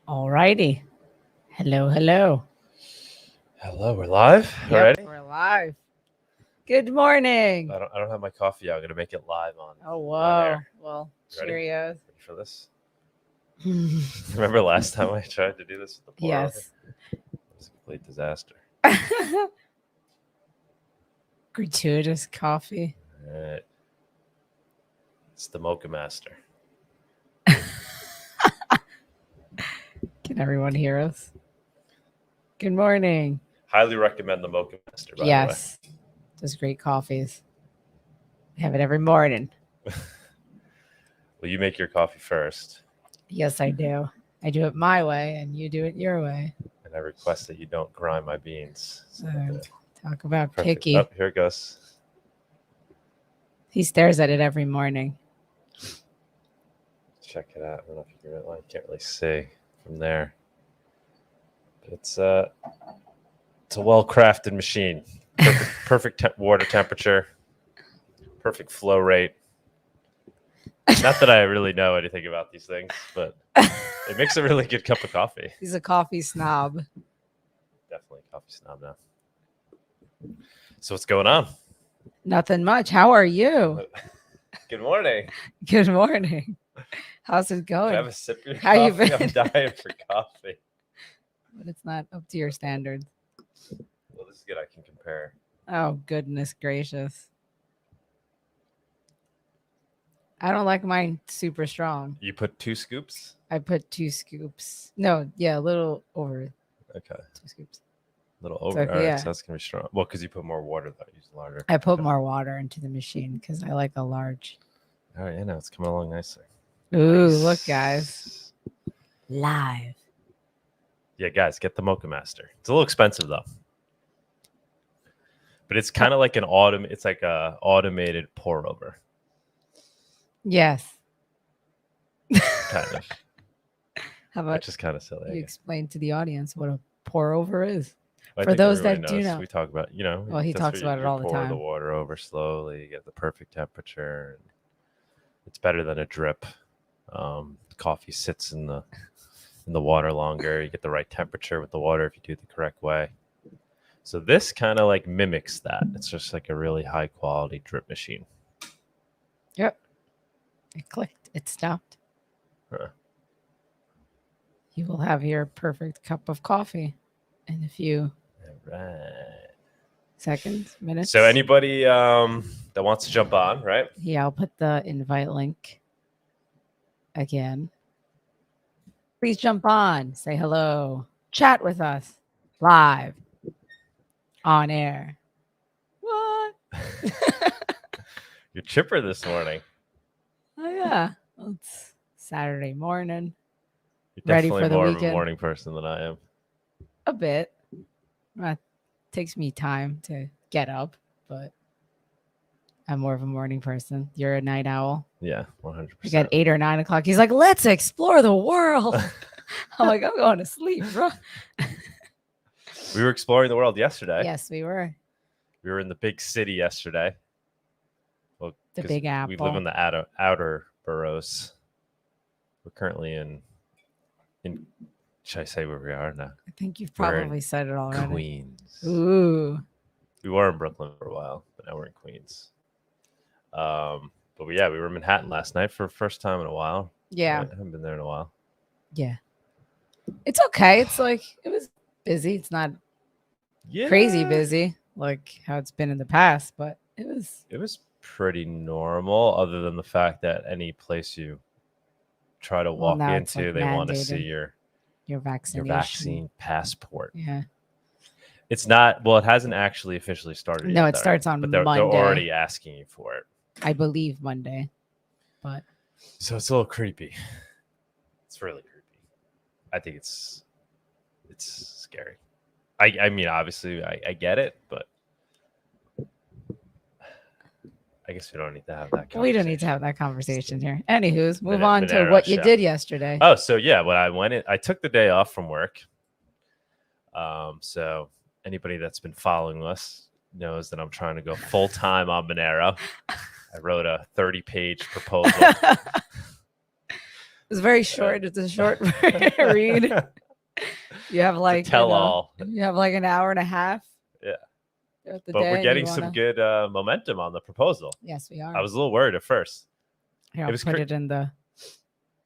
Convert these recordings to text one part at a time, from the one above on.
All righty. Hello, hello. Hello, we're live Yep, already. we're live. Good morning. I don't have my coffee. I'm gonna make it live on. Oh, on whoa. air. Well, Ready? Cheerios. Ready for this? Remember last time I tried to do this with the pour over? Yes. It was a complete disaster. Gratuitous coffee. All right. It's the Mocha Master. Can everyone hear us? Good morning. Highly recommend the Mocha Master. By Yes. Does great coffees. I have it every morning. the way. Well, you make your coffee first, Yes, I do. I do it my way and you do it your way. and I request that you don't grind my beans. So, Talk about perfect. picky. Oh, here it goes. He stares at it every morning. Check it out. I don't know if you can. I can't really see from there. But it's a well-crafted machine. Perfect water temperature. Perfect flow rate. Not that I really know anything about these things, but it makes a really good cup of coffee. He's a coffee snob. Definitely a coffee snob now. So what's going on? Nothing much. How are you? Good morning. Good morning. How's it Can going? I have a sip of your How you coffee? been? I'm dying for coffee. But it's not up to your standards. Well, this is good. I can compare. Oh, goodness gracious. I don't like mine super strong. You put 2 scoops? I put 2 scoops. No, yeah, a little over Okay. 2 scoops. A little over. okay, All right, yeah. so that's going to be strong. Well, because you put more water, though. Use larger. I put Okay. more water into the machine because I like a large. All right, yeah, it's coming along nicely. Ooh, Nice. look, guys. Live. Yeah, guys, get the Mocha Master. It's a little expensive, though. But it's kind of like an automated pour over. Yes. Kind of. How about Which is kind of silly. you explain to the audience what a pour over is? I for think those that everybody do knows. know. We talk about, Well, he that's talks where about it all the pour the time. water over slowly, you get the perfect temperature. And it's better than a drip. Coffee sits in the water longer. You get the right temperature with the water if you do it the correct way. So this kind of like mimics that. It's just like a really high quality drip machine. Yep. It clicked. It stopped. Huh. You will have your perfect cup of coffee in a few All right. seconds, minutes. So anybody that wants to jump on, right? Yeah, I'll put the invite link again. Please jump on. Say hello. Chat with us live on air. What? You're chipper this morning. Oh, yeah. Well, it's Saturday morning. You're Ready definitely for the more weekend. of a morning person than I am. A bit. Takes me time to get up, but I'm more of a morning person. You're a night owl. Yeah, 100%. Like at 8 or 9 o'clock, he's like, let's explore the world. I'm like, I'm going to sleep, bro. We were exploring the world yesterday. Yes, we were. We were in the big city yesterday. Well, The 'cause Big We Apple. live in the outer boroughs. We're currently in. Should I say where we are now? I think you've We're in probably said it already. Queens. Ooh. We were in Brooklyn for a while, but now we're in Queens. But yeah, we were in Manhattan last night for the first time in a while. Yeah. I haven't been there in a while. Yeah. It's okay. It's like, it was busy. It's not Yeah, crazy busy like how it's been in the past, but it was. It was pretty normal, other than the fact that any place you try to walk now it's, into, like, they want to see mandated. your Your vaccine passport. Yeah. It's not. Well, it hasn't actually officially started. No, yet, it though, starts on but they're Monday. already asking you for it. I believe Monday, but So it's a little creepy. It's really creepy. I think it's scary. I mean, obviously, I get it, but I guess we don't need to have that conversation. we don't need to have that conversation here. Anywho's, move Monero on to what you show. did yesterday. Oh, so yeah, when I went in, I took the day off from work. So anybody that's been following us knows that I'm trying to go full time on Monero. I wrote a 30-page proposal. It's very short. It's a short read. You have like tell all. You have like an hour and a half. Yeah. But we're getting some good momentum on the proposal. Yes, we are. I was a little worried at first. Here, I'll put it in the.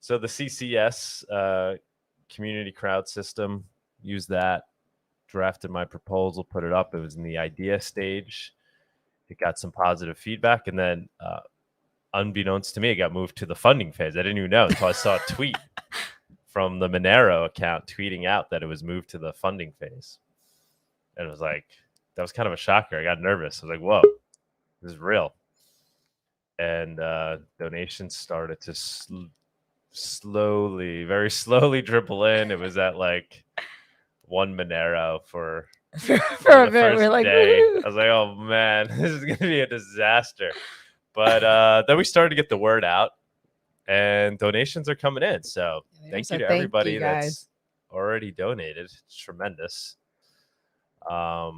So the CCS community crowd system, used that, drafted my proposal, put it up. It was in the idea stage. It got some positive feedback, and then unbeknownst to me, it got moved to the funding phase. I didn't even know until I saw a tweet from the Monero account tweeting out that it was moved to the funding phase. And it was like, that was kind of a shocker. I got nervous. I was like, whoa, this is real. And donations started to very slowly dribble in. It was at like 1 Monero for for the a bit. We're like, day. woo. I was like, oh man, this is going to be a disaster. But then we started to get the word out, and donations are coming in. So thank you to everybody that's already donated. It's tremendous. Yeah,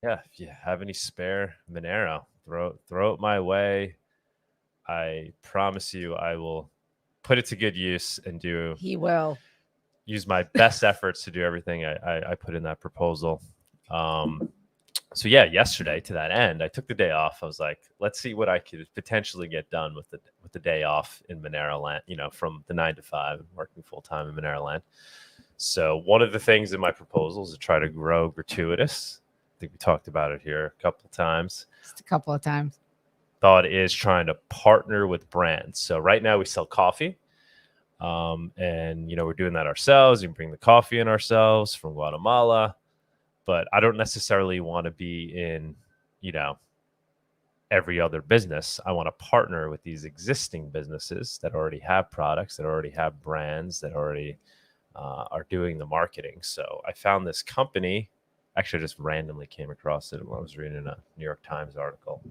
if you have any spare Monero, throw it my way. I promise you I will put it to good use and He will use my best efforts to do everything I put in that proposal. So yeah, yesterday to that end, I took the day off. I was like, let's see what I could potentially get done with the day off in Monero land, from the 9 to 5, working full time in Monero land. So one of the things in my proposal is to try to grow Gratuitas. I think we talked about it here a couple of times. Just a couple of times. Thought is trying to partner with brands. So right now we sell coffee. And we're doing that ourselves. You can bring the coffee in ourselves from Guatemala. But I don't necessarily want to be in, every other business. I want to partner with these existing businesses that already have products, that already have brands, that already are doing the marketing. So I found this company. Actually, I just randomly came across it when I was reading a New York Times article.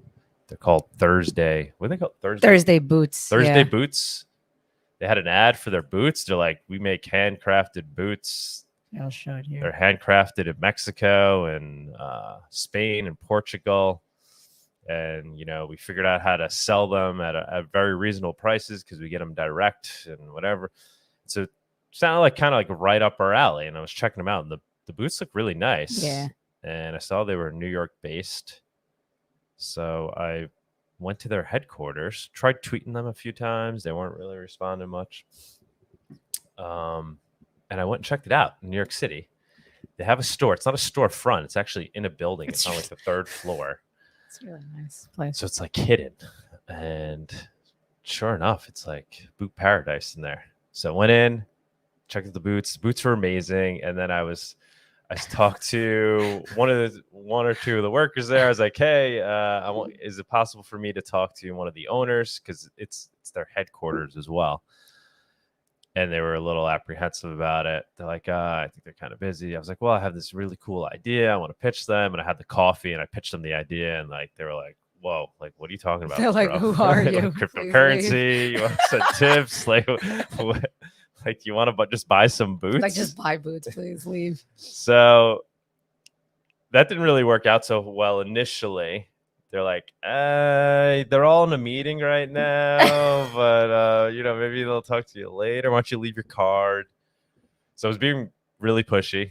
They're called Thursday. What are they called? Thursday Boots. Thursday Boots. They had an ad for their boots. They're like, we make handcrafted boots. I'll show it here. They're handcrafted in Mexico and Spain and Portugal. And, we figured out how to sell them at very reasonable prices because we get them direct and whatever. So it sounded like kind of like right up our alley. And I was checking them out. And the boots look really nice. Yeah. And I saw they were New York based. So I went to their headquarters, tried tweeting them a few times. They weren't really responding much. And I went and checked it out in New York City. They have a store. It's not a storefront. It's actually in a building. It's on like the 3rd floor. It's a really nice place. So it's like hidden. And sure enough, it's like boot paradise in there. So I went in, checked out the boots. The boots were amazing. And then I talked to one or two of the workers there. I was like, hey, is it possible for me to talk to one of the owners? Because it's their headquarters as well. And they were a little apprehensive about it. They're like, I think they're kind of busy. I was like, well, I have this really cool idea. I want to pitch them. And I had the coffee and I pitched them the idea. And like, they were like, whoa, like, what are you talking about? They're like, who are you? Cryptocurrency? You want to send tips? Like, what? Like, you want to just buy some boots? Like, just buy boots, please leave. So that didn't really work out so well initially. They're like, they're all in a meeting right now, but maybe they'll talk to you later. Why don't you leave your card? So I was being really pushy,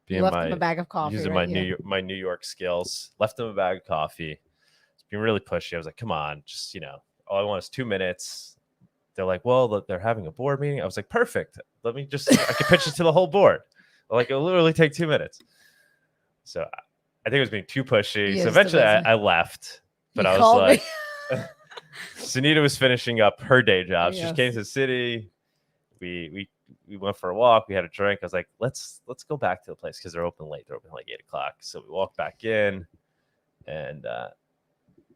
left them a bag of coffee, using my New York skills. Left them a bag of coffee. Being really pushy. I was like, come on, just all I want is 2 minutes. They're like, well, they're having a board meeting. I was like, perfect. I can pitch it to the whole board. Like, it'll literally take 2 minutes. So I think it was being too pushy. So eventually I left, but I was like, Sunita was finishing up her day job. Yes. She came to the city. We went for a walk. We had a drink. I was like, let's go back to the place because they're open late. They're open like 8:00. So we walked back in, and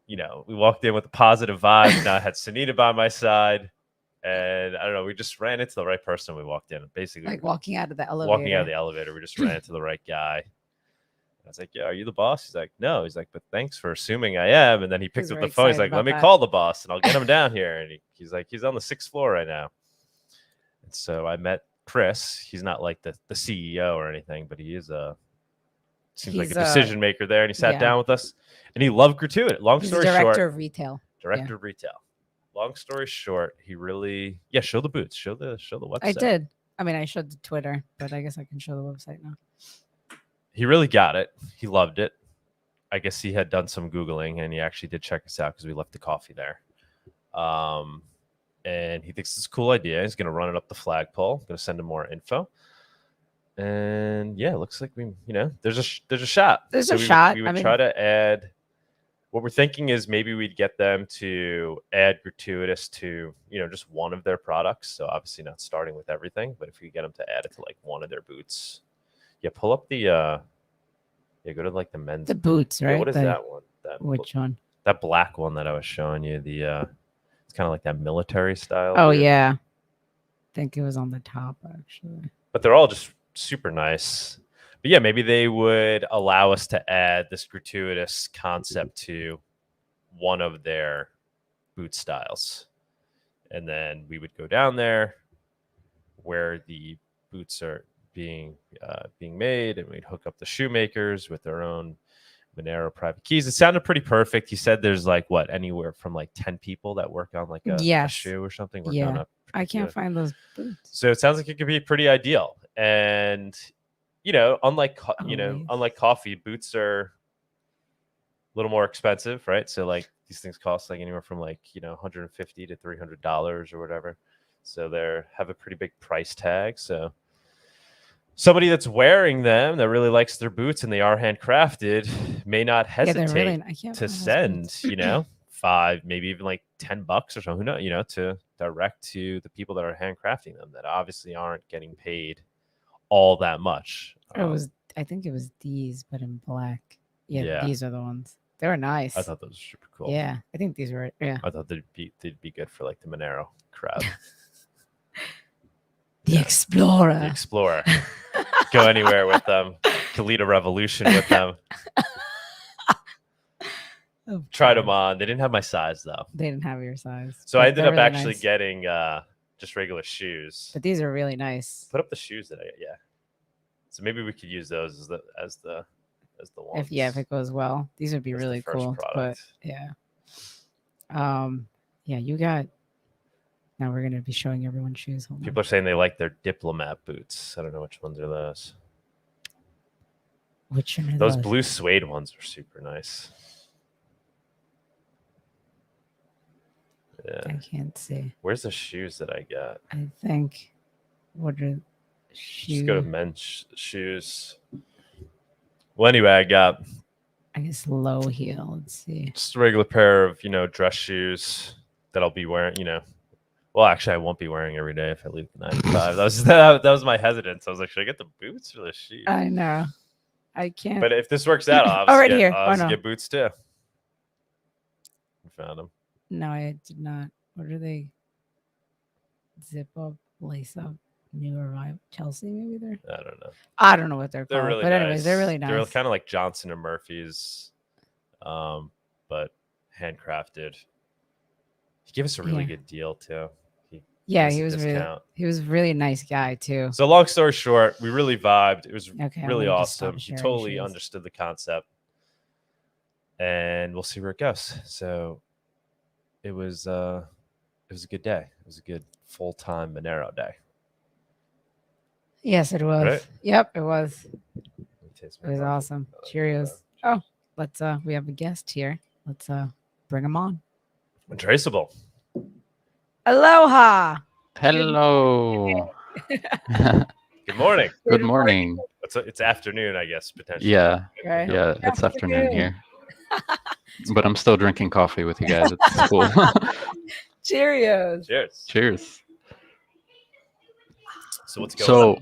we walked in with a positive vibe. Now I had Sunita by my side, and I don't know. We just ran into the right person. We walked in, basically like walking out of the elevator. We just ran into the right guy. I was like, yeah, are you the boss? He's like, no. He's like, but thanks for assuming I am. And then he picked up the phone. He's like, let me call the boss and I'll get him down here. And he's like, he's on the 6th floor right now. And so I met Chris. He's not like the CEO or anything, but he is seems like a decision maker there. And he sat down with us and he loved Gratuitous. Long story short. Director of retail. Director of retail. long story short, he really show the boots, show the website. I did. I mean, I showed the Twitter, but I guess I can show the website now. He really got it. He loved it. I guess he had done some Googling and he actually did check us out because we left the coffee there. And he thinks it's a cool idea. He's going to run it up the flagpole. Going to send him more info. And yeah, it looks like there's a shot. There's a shot. We would try to add. What we're thinking is maybe we'd get them to add Gratuitas to just one of their products. So obviously not starting with everything, but if we get them to add it to like one of their boots, pull up the go to like the men's boots, right? What is that one? Which one? That black one that I was showing you. It's kind of like that military style. Oh yeah, I think it was on the top actually. But they're all just super nice. But yeah, maybe they would allow us to add this Gratuitas concept to one of their boot styles, and then we would go down there where the boots are being made, and we'd hook up the shoemakers with their own Monero private keys. It sounded pretty perfect. He said there's like anywhere from like 10 people that work on like a shoe or something. I can't find those boots. So it sounds like it could be pretty ideal. And unlike coffee, boots are a little more expensive, right? So like these things cost like anywhere from like $150 to $300 or whatever. So they have a pretty big price tag. So somebody that's wearing them that really likes their boots and they are handcrafted may not hesitate to send, $5, maybe even like $10 or something, who knows, to direct to the people that are handcrafting them that obviously aren't getting paid all that much. I think it was these, but in black. Yeah, these are the ones. They were nice. I thought those were super cool. Yeah, I think these were. Yeah, I thought they'd be good for like the Monero crowd. The Explorer. The Explorer. Go anywhere with them. Could lead a revolution with them. Tried them on. They didn't have my size though. They didn't have your size. So I ended up actually getting just regular shoes. But these are really nice. Put up the shoes that So maybe we could use those as the ones. If it goes well, these would be really cool. But yeah, you got. Now we're gonna be showing everyone shoes. People are saying they like their diplomat boots. I don't know which ones are those. Which one are those? Blue suede ones are super nice. Yeah. I can't see. Where's the shoes that I got? I think. What are shoes? Just go to men's shoes. Well, anyway, I got. I guess low heel. Let's see. Just a regular pair of dress shoes that I'll be wearing. Well, actually, I won't be wearing every day if I leave the 9 to 5. That was my hesitance. I was like, should I get the boots or the shoes? I know. I can't. But if this works out, I'll get boots too. I found them. No, I did not. What are they? Zip up, lace up, new arrival. Chelsea, maybe they're. I don't know what they're called. Really but nice. Anyways, they're really nice. They're kind of like Johnson and Murphy's, but handcrafted. He gave us a really good deal too. He was a really nice guy too. So long story short, we really vibed. It was really awesome. He totally understood the concept, and we'll see where it goes. So it was a good day. It was a good full-time Monero day. Yes, it was. Right? Yep, it was. It was awesome. Cheerios. Oh, let's we have a guest here. Let's bring him on. Untraceable. Aloha. Hello. Good morning. Good morning. It's afternoon, I guess, potentially. Yeah. Right. Yeah, it's afternoon here. But I'm still drinking coffee with you guys. It's cool. Cheerios. Cheers. So what's going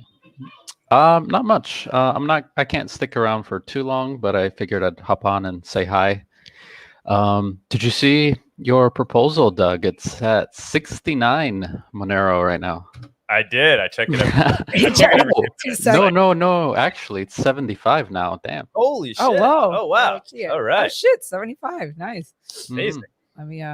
on? Not much. I can't stick around for too long, but I figured I'd hop on and say hi. Did you see your proposal, Doug? It's at 69 Monero right now. I did. I checked it out. No. Actually, it's 75 now. Damn. Holy shit. Oh, whoa. Oh, wow. All right. Oh, shit. 75. Nice. Amazing. Let me,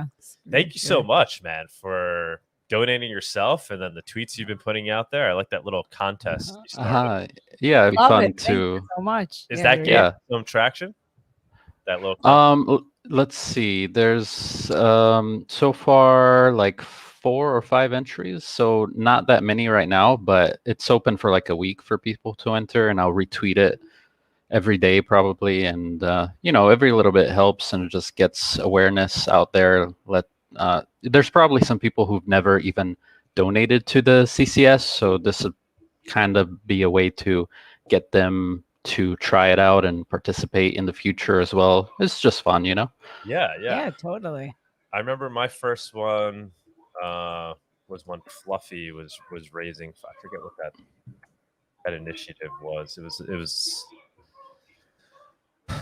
Thank you so much, man, for donating yourself and then the tweets you've been putting out there. I like that little contest. Yeah, it'd be fun Thank you so much. Is that getting some traction? That little let's see. There's so far like 4 or 5 entries, so not that many right now, but it's open for like a week for people to enter, and I'll retweet it every day probably, and every little bit helps, and it just gets awareness out there. There's probably some people who've never even donated to the CCS, so this would kind of be a way to get them to try it out and participate in the future as well. It's just fun, Yeah, yeah. Yeah, totally. I remember my first one was when Fluffy was raising. I forget what that initiative was. It was. You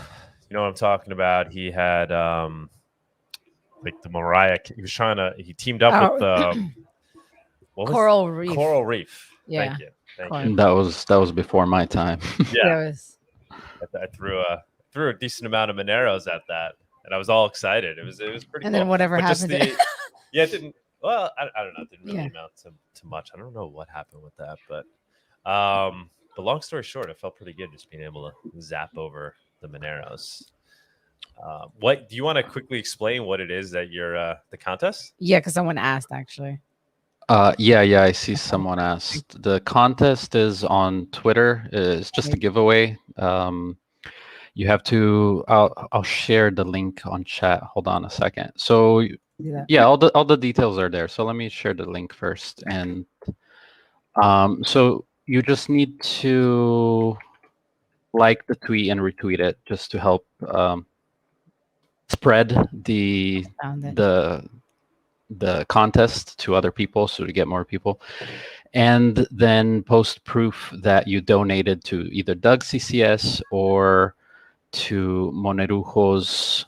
know what I'm talking about? He had like the Mariah. He teamed up with what was Coral Reef. Coral Reef. Yeah. Thank you. Thank Coral. you. That was before my time. Yeah. It was. I threw a decent amount of Moneros at that, and I was all excited. It was pretty. And cool. then whatever But happened. yeah, it didn't. Well, I don't know. It didn't really Yeah. amount to much. I don't know what happened with that, but long story short, it felt pretty good just being able to zap over the Moneros. What do you want to quickly explain what it is that you're the contest? Yeah, because someone asked actually. Yeah, I see someone asked. The contest is on Twitter. It's just a giveaway. You have to. I'll share the link on chat. Hold on a second. So yeah, all the details are there. So let me share the link first, and so you just need to like the tweet and retweet it just to help spread Found it. the contest to other people, so to get more people, and then post proof that you donated to either Doug CCS or to Monerujo's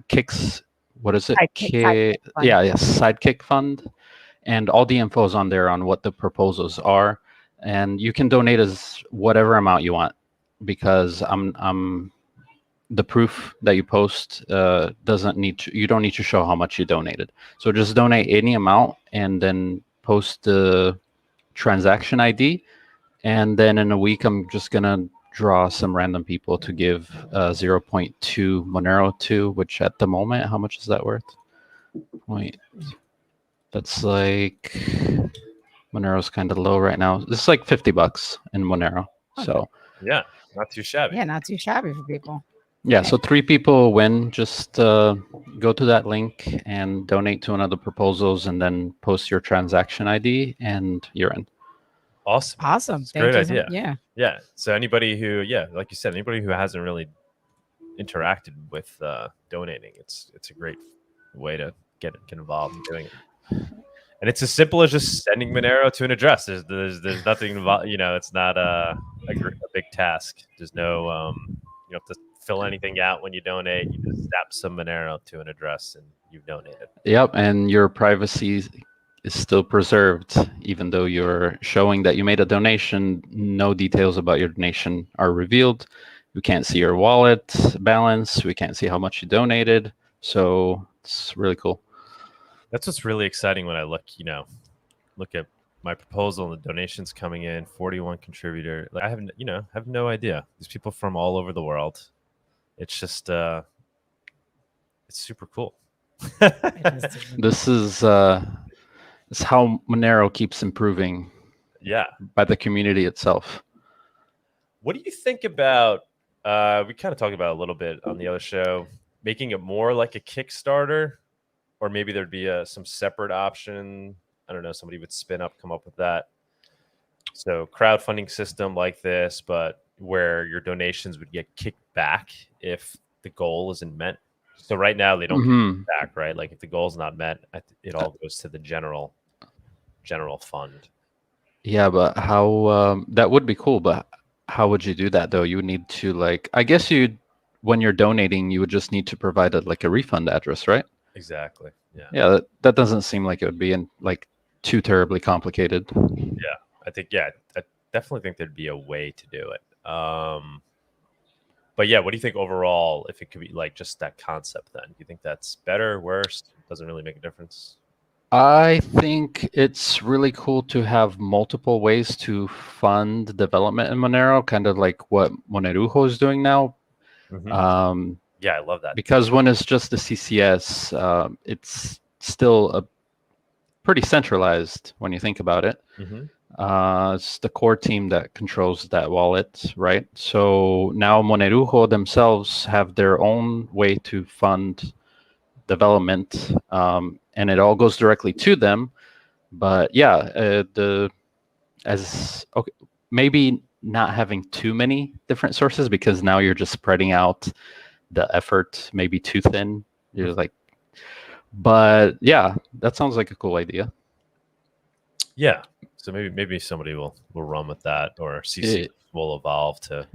kicks. What is it? Sidekick fund. Yeah, Sidekick Fund, and all the info is on there on what the proposals are, and you can donate as whatever amount you want, because I'm the proof that you post doesn't need to, you don't need to show how much you donated. So just donate any amount and then post the transaction ID. And then in a week, I'm just going to draw some random people to give 0.2 Monero to, which at the moment, how much is that worth? That's like, Monero's kind of low right now. This is like $50 in Monero. So yeah, not too shabby. Yeah, not too shabby for people. Yeah, so 3 people win. Just go to that link and donate to one of the proposals, and then post your transaction ID, and you're in. Awesome. It's a great idea. Yeah. So anybody who, like you said, anybody who hasn't really interacted with donating, it's a great way to get involved in doing it. And it's as simple as just sending Monero to an address. There's nothing involved. It's not a big task. There's no you have to fill anything out when you donate. You just zap some Monero to an address and you've donated. Yep, and your privacy is still preserved, even though you're showing that you made a donation. No details about your donation are revealed. We can't see your wallet balance. We can't see how much you donated. So it's really cool. That's what's really exciting when I look at my proposal and the donations coming in. 41 contributor. Like I have no idea. These people from all over the world. It's just it's super cool. This is how Monero keeps improving. Yeah, by the community itself. What do you think about? We kind of talked about a little bit on the other show, making it more like a Kickstarter, or maybe there'd be some separate option. I don't know. Somebody would come up with that. So crowdfunding system like this, but where your donations would get kicked back if the goal isn't met. So right now they don't kick back, right? Like if the goal is not met, it all goes to the general fund. Yeah, but how that would be cool, but how would you do that though? You would need to I guess when you're donating, you would just need to provide a refund address, right? Exactly. Yeah. Yeah, that doesn't seem like it would be too terribly complicated. Yeah, I definitely think there'd be a way to do it. But yeah, what do you think overall? If it could be just that concept, then do you think that's better, worse? Doesn't really make a difference. I think it's really cool to have multiple ways to fund development in Monero, kind of like what Monerujo is doing now. Yeah, I love that. Because when it's just the CCS, it's still a pretty centralized when you think about it. It's the core team that controls that wallet, right? So now Monerujo themselves have their own way to fund development, and it all goes directly to them. But yeah, okay, maybe not having too many different sources, because now you're just spreading out the effort maybe too thin. You're like, but yeah, that sounds like a cool idea. Yeah. So maybe somebody will run with that, or CC will evolve to.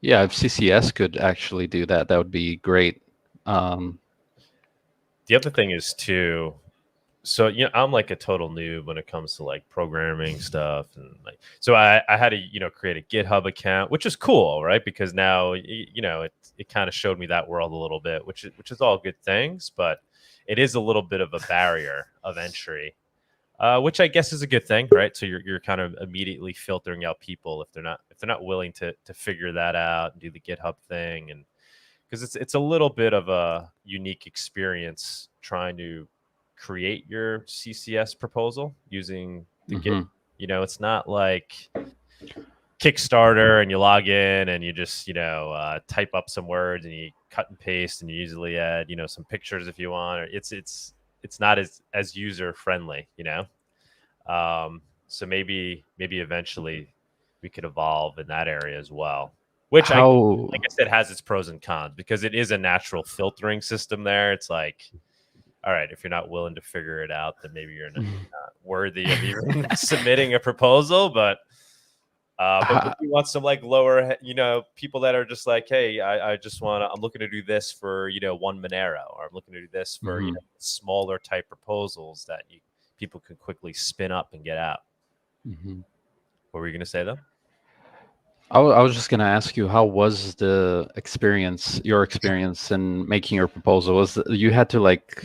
Yeah, if CCS could actually do that, that would be great. The other thing is too. So I'm like a total noob when it comes to like programming stuff, and like so I had to create a GitHub account, which is cool, right? Because now it kind of showed me that world a little bit, which is all good things, but it is a little bit of a barrier of entry, which I guess is a good thing, right? So you're kind of immediately filtering out people if they're not willing to figure that out and do the GitHub thing, and because it's a little bit of a unique experience trying to create your CCS proposal using the Git. It's not like Kickstarter and you log in and you just type up some words and you cut and paste and you usually add some pictures if you want. Or it's not as user friendly, so maybe eventually we could evolve in that area as well. Which, like I said, has its pros and cons, because it is a natural filtering system there. It's like, all right, if you're not willing to figure it out, then maybe you're not worthy of even submitting a proposal. But if you want some like lower, people that are just like, hey, I'm looking to do this for, 1 Monero, or I'm looking to do this for, smaller type proposals that people can quickly spin up and get out. What were you going to say though? I was just going to ask you, how was your experience in making your proposal? You had to like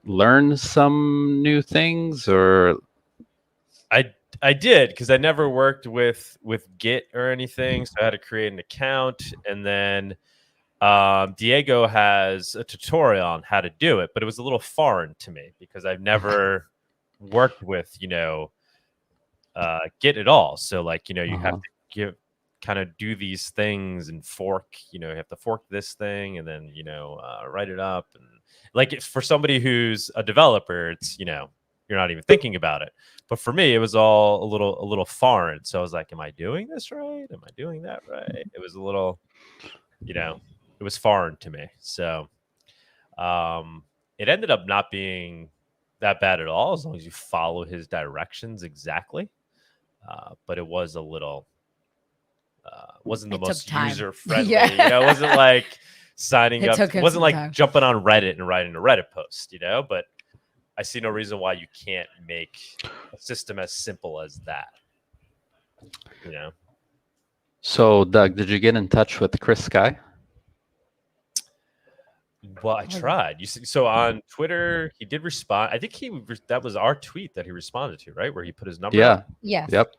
learn some new things, or? I did, because I never worked with Git or anything, so I had to create an account, and then Diego has a tutorial on how to do it, but it was a little foreign to me because I've never worked with Git at all. So like you have to kind of do these things and fork. You have to fork this thing and then write it up, and like for somebody who's a developer, it's you're not even thinking about it. But for me, it was all a little foreign. So I was like, am I doing this right? Am I doing that right? It was a little, it was foreign to me. So it ended up not being that bad at all, as long as you follow his directions exactly. But it was a little, wasn't the most user friendly. It wasn't like signing up. It wasn't like jumping on Reddit and writing a Reddit post, but I see no reason why you can't make a system as simple as that. So, Doug, did you get in touch with Chris Sky? Well, I tried. You see, so on Twitter, he did respond. I think that was our tweet that he responded to, right? Where he put his number. Yeah. Up. Yes. Yep.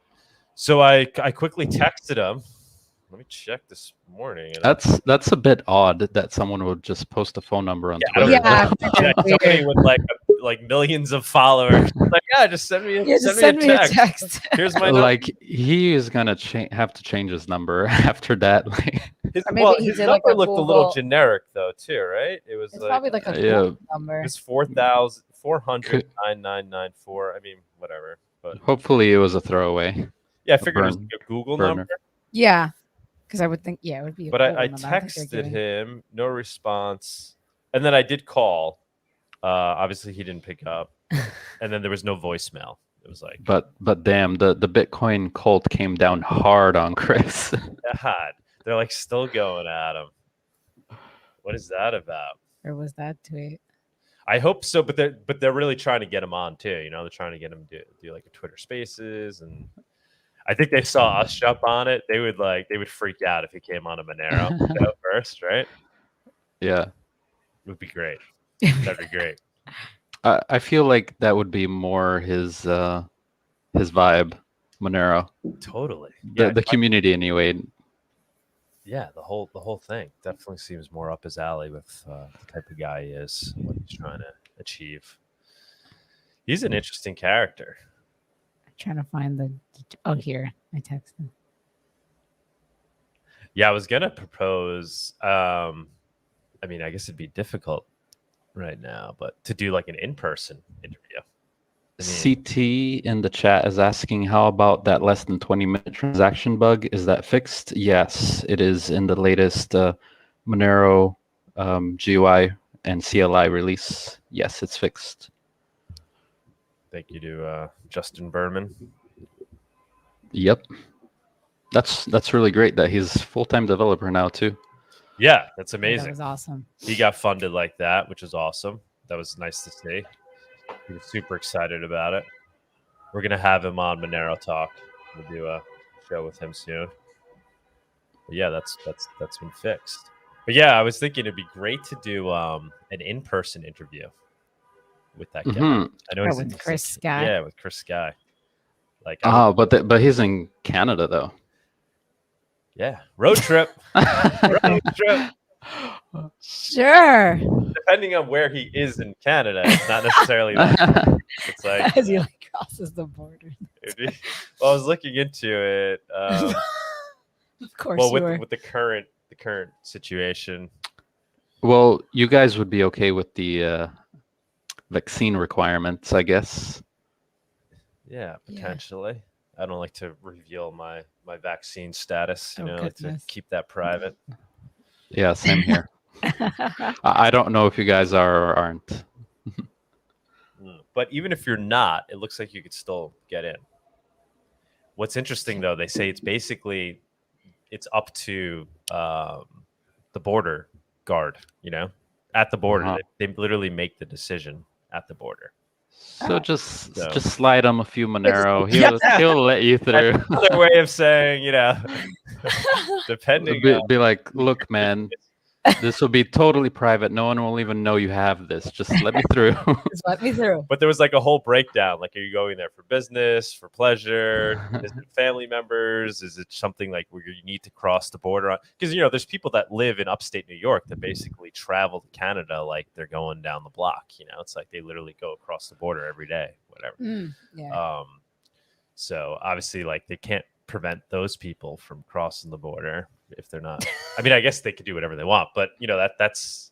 So I quickly texted him. Let me check this morning. That's a bit odd that someone would just post a phone number on Twitter. Yeah, somebody with like millions of followers. Like, just send me a text. Here's my number. Like, he is gonna have to change his number after that. His number looked a little generic though, too, right? It's probably like a Google number. It's 4,400 9994. I mean, whatever. But hopefully, it was a throwaway. Yeah, I figured it was like a Google number. Yeah. Because I would think, it would be. But I texted him, no response, and then I did call. Obviously, he didn't pick up, and then there was no voicemail. It was like, but damn, the Bitcoin cult came down hard on Chris. God, they're like still going at him. What is that about? Or was that tweet? I hope so, but they're really trying to get him on too. They're trying to get him to do like a Twitter Spaces, and I think they saw us jump on it. They would freak out if he came on a Monero first, right? Yeah, it would be great. That'd be great. I feel like that would be more his vibe, Monero. Totally. The community anyway. yeah, the whole thing definitely seems more up his alley with the type of guy he is, what he's trying to achieve. He's an interesting character. I'm trying to find the. Oh, here I texted. Yeah, I was gonna propose. I mean, I guess it'd be difficult right now, but to do like an in-person interview. I mean, CT in the chat is asking, how about that less than 20-minute transaction bug? Is that fixed? Yes, it is in the latest Monero GUI and CLI release. Yes, it's fixed. thank you to Justin Berman. Yep. That's really great that he's full-time developer now too. Yeah, that's Yeah, amazing. that was awesome. He got funded like that, which is awesome. That was nice to see. He was super excited about it. We're gonna have him on Monero Talk. We'll do a show with him soon. But yeah, that's been fixed. But yeah, I was thinking it'd be great to do an in-person interview with that guy. Mm-hmm. I know Oh, he's with Chris Sky? Yeah, with Chris Sky. Like, I would, But he's in Canada though. yeah, road trip. Road trip. Sure. Depending on where he is in Canada, it's not necessarily that. It's like As he like crosses the border. well, I was looking into it. Of course, Well, you were. with the current situation, Well, you guys would be okay with the vaccine requirements, I guess. yeah, Yeah. potentially. I don't like to reveal my vaccine status. You Oh, know, I like to goodness. keep that private. Yeah, same here. I don't know if you guys are or aren't. But even if you're not, it looks like you could still get in. What's interesting though, they say it's up to the border guard. You know, at the border, Uh-huh. they literally make the decision at the border. So Oh. just So- slide him a few Monero. Yeah. He'll let you through. Another way of saying, you know, depending on Be like, look, man, this will be totally private. No one will even know you have this. Just let me through. Just let me through. but there was like a whole breakdown. Like, are you going there for business, for pleasure? Is it family members? Is it something like where you need to cross the border on? Because, you know, there's people that live in upstate New York that basically travel to Canada like they're going down the block. You know, it's like they literally go across the border every day, whatever. Yeah. So obviously, like, they can't prevent those people from crossing the border if they're not. I mean, I guess they could do whatever they want, but you know, that's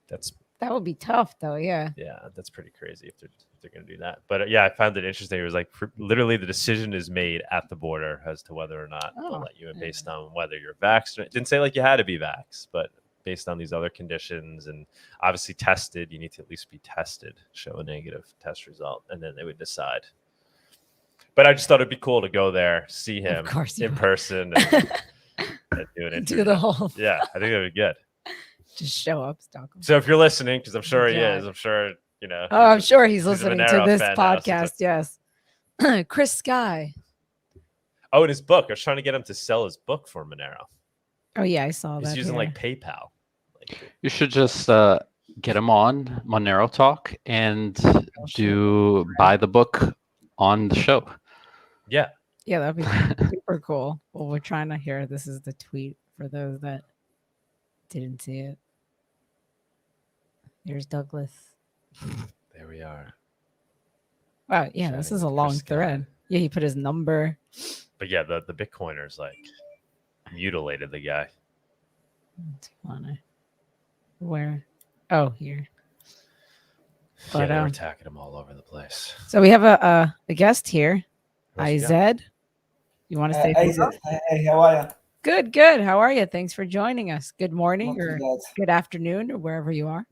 That would be tough, though. Yeah. that's pretty crazy if they're going to do that. But yeah, I found it interesting. It was like literally the decision is made at the border as to whether or not they'll Oh, let you in yeah. based on whether you're vaxxed. It didn't say like you had to be vaxxed, but based on these other conditions and obviously tested, you need to at least be tested, show a negative test result, and then they would decide. But I just thought it'd be cool to go there, see him course you in would. person, and do an interview. Do the whole. Yeah, I think that would be good. Just show up, stalk him. So if you're listening, because I'm sure he God. is, I'm sure you know. Oh, I'm sure he's a listening Monero to this fan now, so it's podcast. Yes. Chris Sky. Oh, and his book. I was trying to get him to sell his book for Monero. Oh yeah, I saw He's that. using here. like PayPal. Like, You should just get him on Monero Talk and buy the book on the show. yeah, Yeah, that'd be super cool. Well, we're trying to hear. This is the tweet for those that didn't see it. There's Douglas. there we are. Wow, yeah, this Chatting is a with long Chris Sky. thread. Yeah, he put his number. But yeah, the Bitcoiners like mutilated the guy. It's funny. Where? Oh, here. Yeah, But they were attacking him all over the place. so we have a guest here. Who else you IZ. got? You want to say Hey, hello? hey, how are you? Good, good. How are you? Thanks for joining us. Good morning Not or too bad. good afternoon or wherever you are.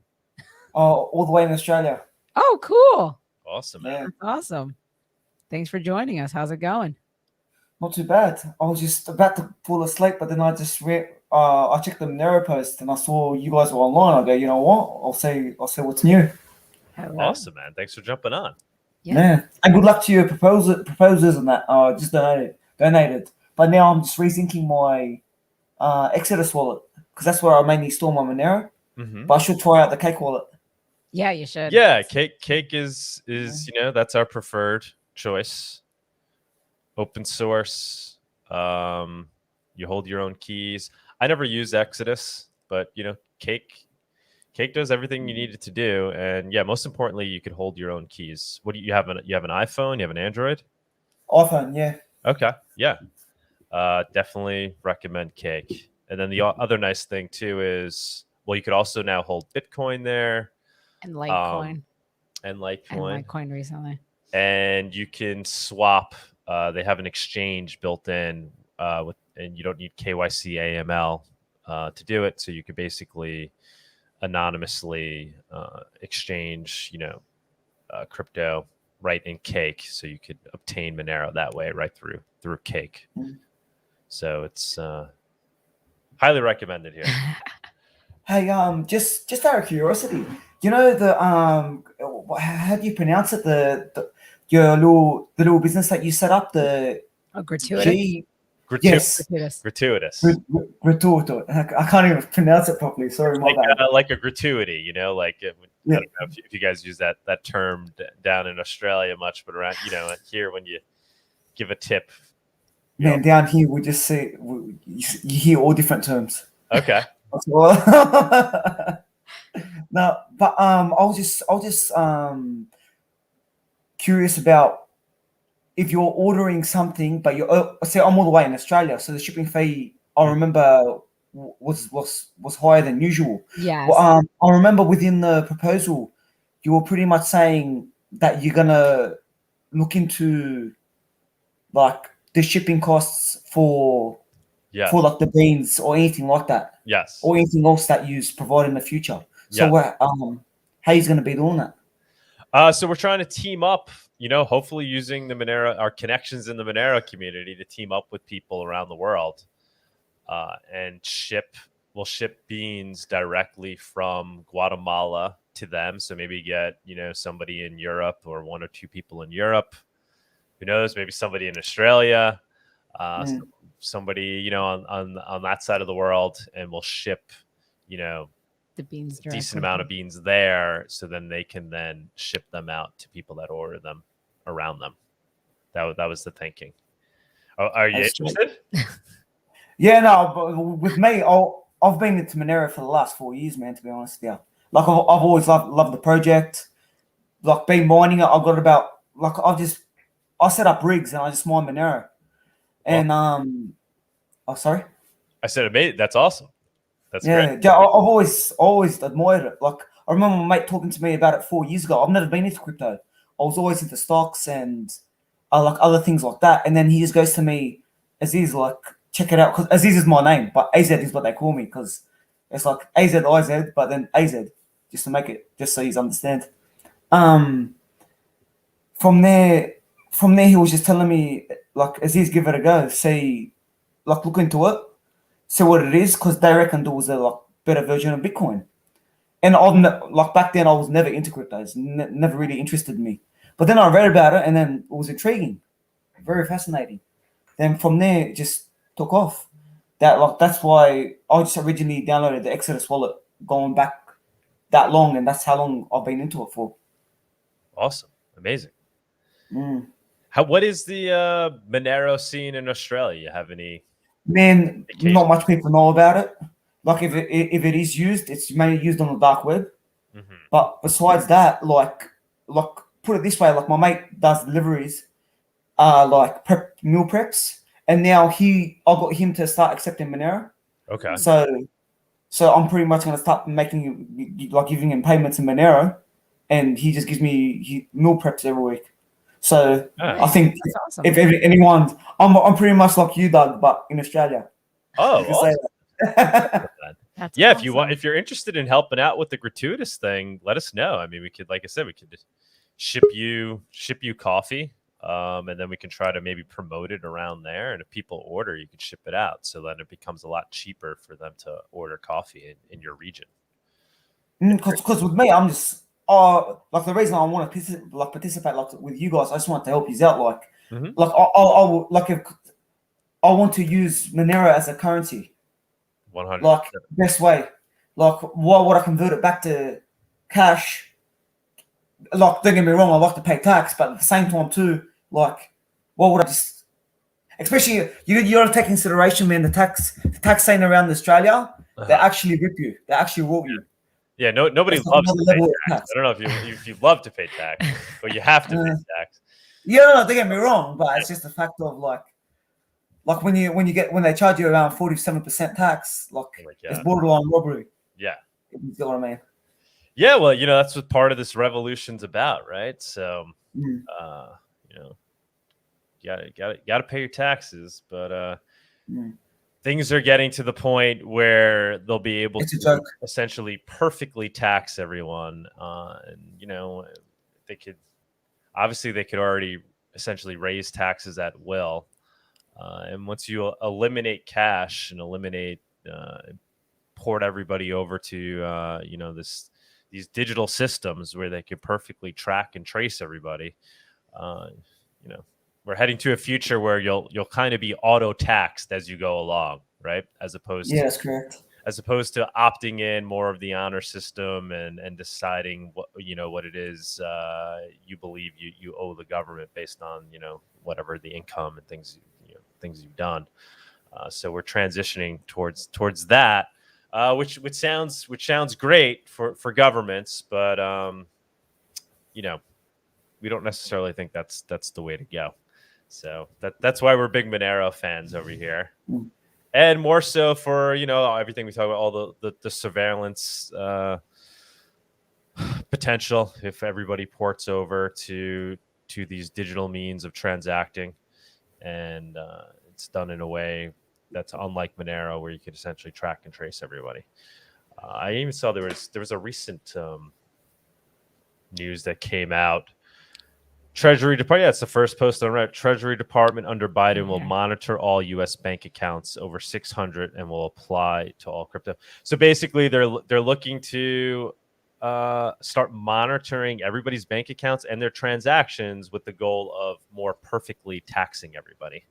Oh, all the way in Australia. Oh, cool. Awesome, man. Yeah, Awesome. Thanks for joining us. How's it going? not too bad. I was just about to fall asleep, but then I just I checked the Monero post and I saw you guys were online. I go, you know what? I'll see what's new. Hello. Awesome, man. Thanks for jumping on. Yeah. Yeah, and good luck to your proposers and that. Just donated. But now I'm just rethinking my Exodus wallet because that's where I mainly store my Monero. Mm-hmm. But I should try out the Cake wallet. Yeah, you should. Yeah, cake is you know, that's our preferred choice. Open source. You hold your own keys. I never use Exodus, but Cake does everything you need it to do, and yeah, most importantly, you can hold your own keys. What do you have? You have an iPhone? You have an Android? iPhone, yeah. Okay, yeah. Definitely recommend Cake. And then the other nice thing too is, well, you could also now hold Bitcoin there And Litecoin. and And Litecoin, Litecoin recently. and you can swap. They have an exchange built in and you don't need KYC AML to do it. So you could basically anonymously exchange, crypto right in Cake. So you could obtain Monero that way, right through Cake. Mm. So it's highly recommended here. Hey, just out of curiosity, you know how do you pronounce it? The little business that you set up, the Gratuitous. Yes, Gratuitous. Gratuito. I can't even pronounce it properly. Sorry, my bad. Like a gratuity, like I don't know if you guys use that term down in Australia much, but around here when you give a tip. Man, down here we just say you hear all different terms. Okay. No, but I was just curious about if you're ordering something, but you're say I'm all the way in Australia, so the shipping fee I remember was higher than usual. Yes. Well, I remember within the proposal, you were pretty much saying that you're gonna look into like the shipping costs for like the beans or anything like that. Yes. Or anything else that you provide in the future. So how you going to be doing that? So we're trying to team up, hopefully using our connections in the Monero community to team up with people around the world and we'll ship beans directly from Guatemala to them. So maybe get, somebody in Europe or one or two people in Europe. Who knows? Maybe somebody in Australia, somebody, on that side of the world, and we'll ship, the beans a decent amount of beans there, so then they can then ship them out to people that order them around them. That was the thinking. Are you interested? Yeah, no, but with me, I've been into Monero for the last 4 years, man, to be honest with you. Like, I've always loved the project. Like, been mining it, I've got about, like, I set up rigs and I just mine Monero. And, sorry? I said, mate, that's awesome. That's great. Yeah, I've always admired it. Like, I remember my mate talking to me about it 4 years ago. I've never been into crypto. I was always into stocks and like other things like that. And then he just goes to me, Aziz, like, check it out. Because Aziz is my name, but AZ is what they call me because it's like AZIZ, but then AZ, just to make it, just so you understand. From there, he was just telling me, like, Aziz, give it a go. See, like, look into it. See what it is, because they reckon there was a better version of Bitcoin. And back then I was never into cryptos, never really interested in me. But then I read about it, and then it was intriguing, very fascinating. Then from there, it just took off. That's why I just originally downloaded the Exodus wallet, going back that long, and that's how long I've been into it for. Awesome, amazing. What is the Monero scene in Australia? You have any? Man, not much people know about it. Like, if it is used, it's mainly used on the dark web. Mm-hmm. But besides that, like put it this way, like, my mate does deliveries, like meal preps, and now I got him to start accepting Monero. Okay. So I'm pretty much gonna start giving him payments in Monero, and he just gives me meal preps every week. So I think awesome. if anyone, I'm pretty much like you, Doug, but in Australia. Oh, awesome. That's yeah. awesome. If you're interested in helping out with the Gratuitous thing, let us know. I mean, we could, like I said, we could just ship you coffee, and then we can try to maybe promote it around there. And if people order, you could ship it out, so then it becomes a lot cheaper for them to order coffee in your region. Because with me, I'm just like, the reason I want to participate with you guys, I just want to help you out. Like, if I want to use Monero as a currency. 100%. Like, best way. Like, why would I convert it back to cash? Like, don't get me wrong, I like to pay tax, but at the same time too, like, why would I just Especially you got to take consideration, man. The tax scene around Australia, they actually rip you. They actually rob you. Yeah, nobody That's loves another to pay level of tax. tax. I don't know if you love to pay tax, but you have to pay tax. Yeah, no, don't get me wrong, but it's just a fact of like when they charge you around 47% tax, like Oh my it's God. borderline robbery. Yeah. You get what I mean? Yeah, well, that's what part of this revolution's about, right? So, Mm. you gotta pay your taxes, but Mm. things are getting to the point where they'll be able It's a to joke. essentially perfectly tax everyone, and they could already essentially raise taxes at will, and once you eliminate cash and port everybody over to these digital systems where they can perfectly track and trace everybody. We're heading to a future where you'll kind of be auto taxed as you go along, right? As opposed Yeah, that's correct. to opting in more of the honor system and deciding what it is you believe you owe the government based on whatever the income and things you've done. So we're transitioning towards that. Which sounds great for governments, but we don't necessarily think that's the way to go. So that's why we're big Monero fans over here, and more so for everything we talk about, all the surveillance potential if everybody ports over to these digital means of transacting, and it's done in a way that's unlike Monero, where you could essentially track and trace everybody. I even saw there was a recent news that came out. Treasury Department. Yeah, it's the first post on Reddit. Treasury Department under Biden will monitor all U.S. bank accounts over 600 and will apply to all crypto. So basically, they're looking to start monitoring everybody's bank accounts and their transactions with the goal of more perfectly taxing everybody.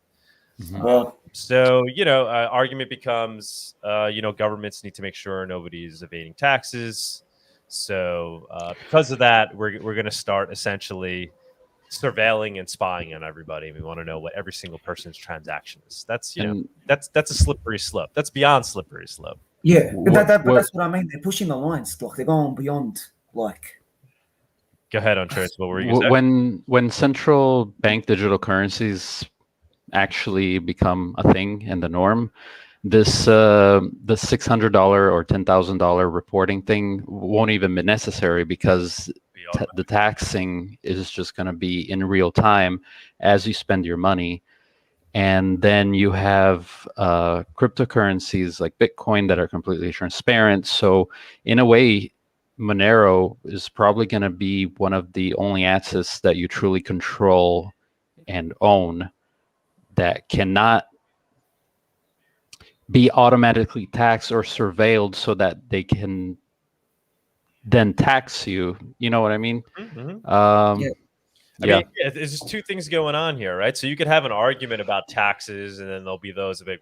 So, argument becomes, governments need to make sure nobody's evading taxes. So because of that, we're going to start essentially surveilling and spying on everybody. We want to know what every single person's transaction is. That's, that's a slippery slope. That's beyond slippery slope. Yeah, but that's what I mean. They're pushing the lines. Like, they're going beyond, like... Go ahead, Trace. What were you going to say? When central bank digital currencies actually become a thing and the norm, this the $600 or $10,000 reporting thing won't even be necessary, because the taxing is just going to be in real time as you spend your money. And then you have cryptocurrencies like Bitcoin that are completely transparent. So in a way, Monero is probably going to be one of the only assets that you truly control and own that cannot be automatically taxed or surveilled so that they can then tax you. You know what I mean? Mm-hmm. I mean, there's just two things going on here, right? So you could have an argument about taxes, and then there'll be those of we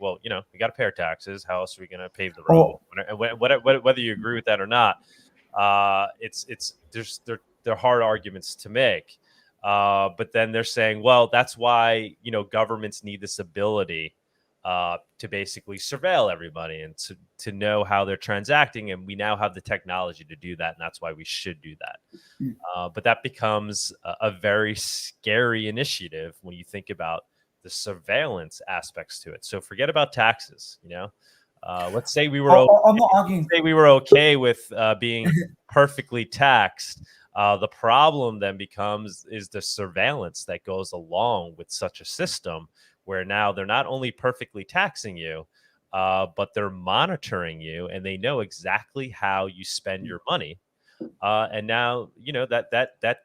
got to pay our taxes. How else are we going to pave the road? And whether you agree with that or not, they're hard arguments to make. But then they're saying, well, that's why governments need this ability to basically surveil everybody and to know how they're transacting, and we now have the technology to do that, and that's why we should do that. But that becomes a very scary initiative when you think about the surveillance aspects to it. So forget about taxes. Let's say we were I'm not arguing. Say we were okay with being perfectly taxed. The problem then is the surveillance that goes along with such a system, where now they're not only perfectly taxing you, but they're monitoring you, and they know exactly how you spend your money. And now, that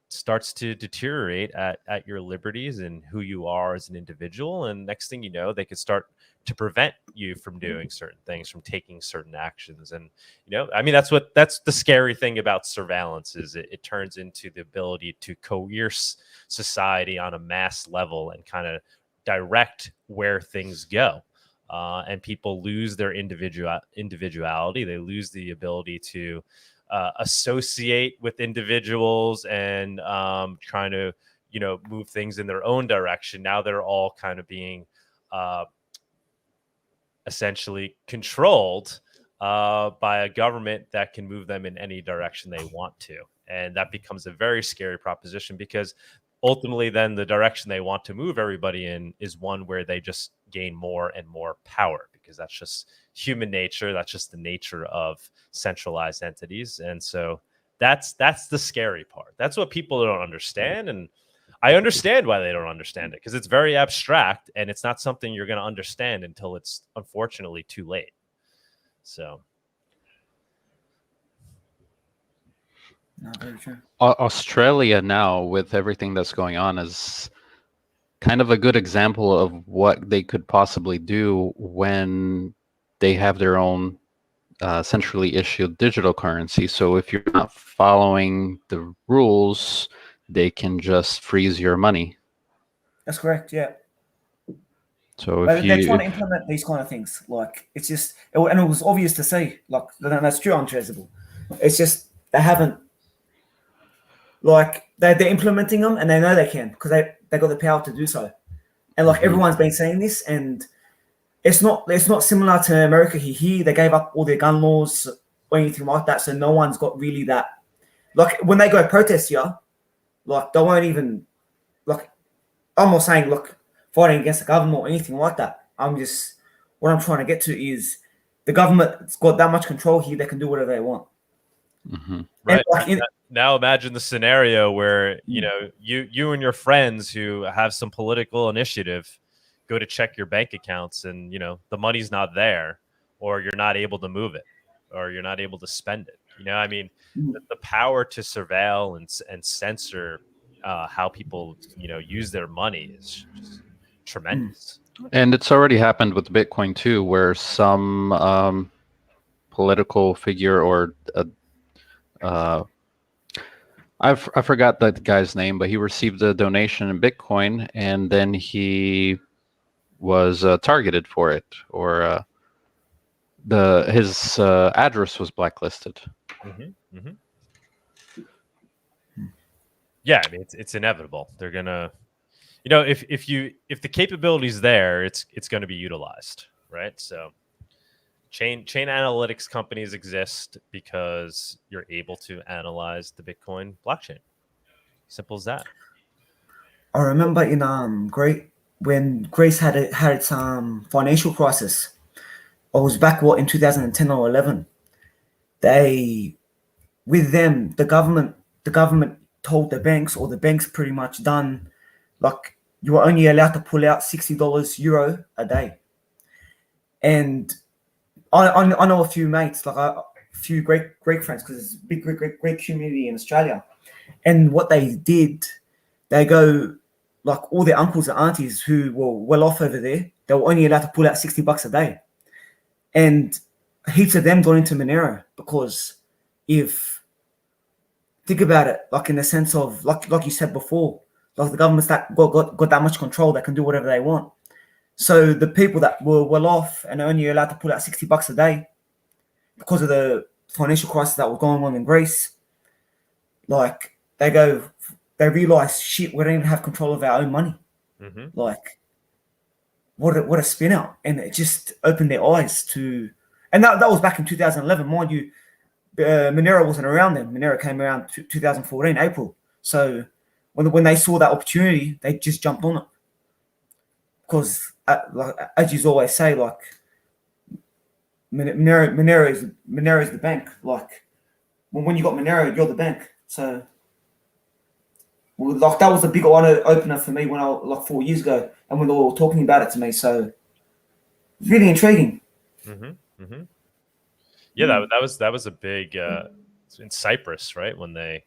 starts to deteriorate at your liberties and who you are as an individual. And next thing you know, they could start to prevent you from doing certain things, from taking certain actions. And, that's the scary thing about surveillance, is it turns into the ability to coerce society on a mass level and kind of direct where things go. And people lose their individuality. They lose the ability to associate with individuals and trying to move things in their own direction. Now they're all kind of being essentially controlled by a government that can move them in any direction they want to. And that becomes a very scary proposition, because ultimately then the direction they want to move everybody in is one where they just gain more and more power, because that's just human nature. That's just the nature of centralized entities. And so that's the scary part. That's what people don't understand. And I understand why they don't understand it, because it's very abstract and it's not something you're going to understand until it's unfortunately too late. So. No, very true. Australia now, with everything that's going on, is kind of a good example of what they could possibly do when they have their own centrally issued digital currency. So if you're not following the rules, they can just freeze your money. That's correct. Yeah. So But if they're you trying to implement these kind of things. Like, it's just, and it was obvious to see. Like, that's true, untraceable. It's just they haven't. Like, they're implementing them, and they know they can, because they got the power to do so. And like, everyone's been saying this, and it's not similar to America. Here they gave up all their gun laws or anything like that, so no one's got really that. Like, when they go protest here, like, they won't even, like, I'm not saying, look, fighting against the government or anything like that. What I'm trying to get to is the government's got that much control here, they can do whatever they want. Right. Like, now imagine the scenario where, you and your friends who have some political initiative go to check your bank accounts, and, the money's not there, or you're not able to move it, or you're not able to spend it. The power to surveil and censor how people, use their money is just tremendous. And it's already happened with Bitcoin too, where some political figure or I forgot that guy's name, but he received a donation in Bitcoin, and then he was targeted for it, or his address was blacklisted. Yeah, I mean, it's inevitable. They're gonna, if the capability's there, it's gonna be utilized, right? So chain analytics companies exist because you're able to analyze the Bitcoin blockchain. Simple as that. I remember in when Greece had its financial crisis. I was back in 2010 or 11. The government told the banks, or the banks pretty much done, like, you were only allowed to pull out $60 euro a day. And I know a few mates, like a few Greek friends, because it's a big Greek community in Australia. And what they did, they go, like, all their uncles and aunties who were well off over there, they were only allowed to pull out $60 a day. And heaps of them got into Monero, because think about it, like, in the sense of, like you said before, like, the government's that got that much control, that can do whatever they want. So the people that were well off and only allowed to pull out $60 a day because of the financial crisis that was going on in Greece, like, they realize, shit, we don't even have control of our own money. Like, what a spin out. And it just opened their eyes to, and that was back in 2011, mind you. Monero wasn't around then. Monero came around 2014 April. So when they saw that opportunity, they just jumped on it. Because, like, as you always say, like, Monero is the bank. Like, when you got Monero, you're the bank. So, like, that was a big opener for me when 4 years ago, and when they were talking about it to me. So, really intriguing. Yeah, that was a big in Cyprus, right? When they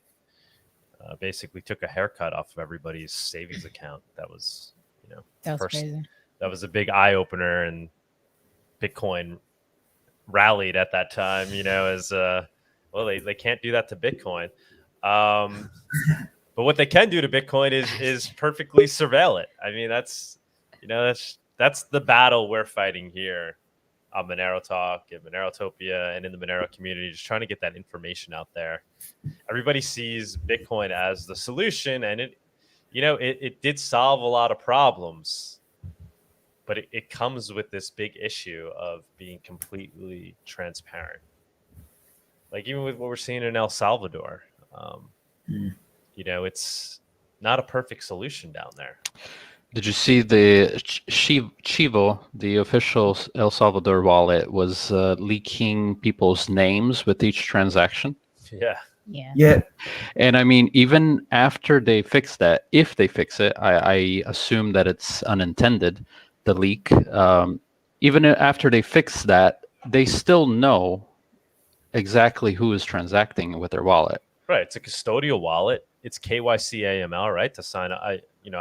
basically took a haircut off of everybody's savings account. That was, that was crazy. That was a big eye opener, and Bitcoin rallied at that time. As well, they can't do that to Bitcoin, but what they can do to Bitcoin is perfectly surveil it. I mean, that's the battle we're fighting here on Monero Talk and Monerotopia and in the Monero community, just trying to get that information out there. Everybody sees Bitcoin as the solution, and it, it did solve a lot of problems, but it comes with this big issue of being completely transparent. Like even with what we're seeing in El Salvador, it's not a perfect solution down there. Did you see the Chivo, the official El Salvador wallet, was leaking people's names with each transaction? Yeah. Yeah. And I mean, even after they fix that, if they fix it, I assume that it's unintended, the leak. Even after they fix that, they still know exactly who is transacting with their wallet. Right. It's a custodial wallet. It's KYC AML, right? To sign up. I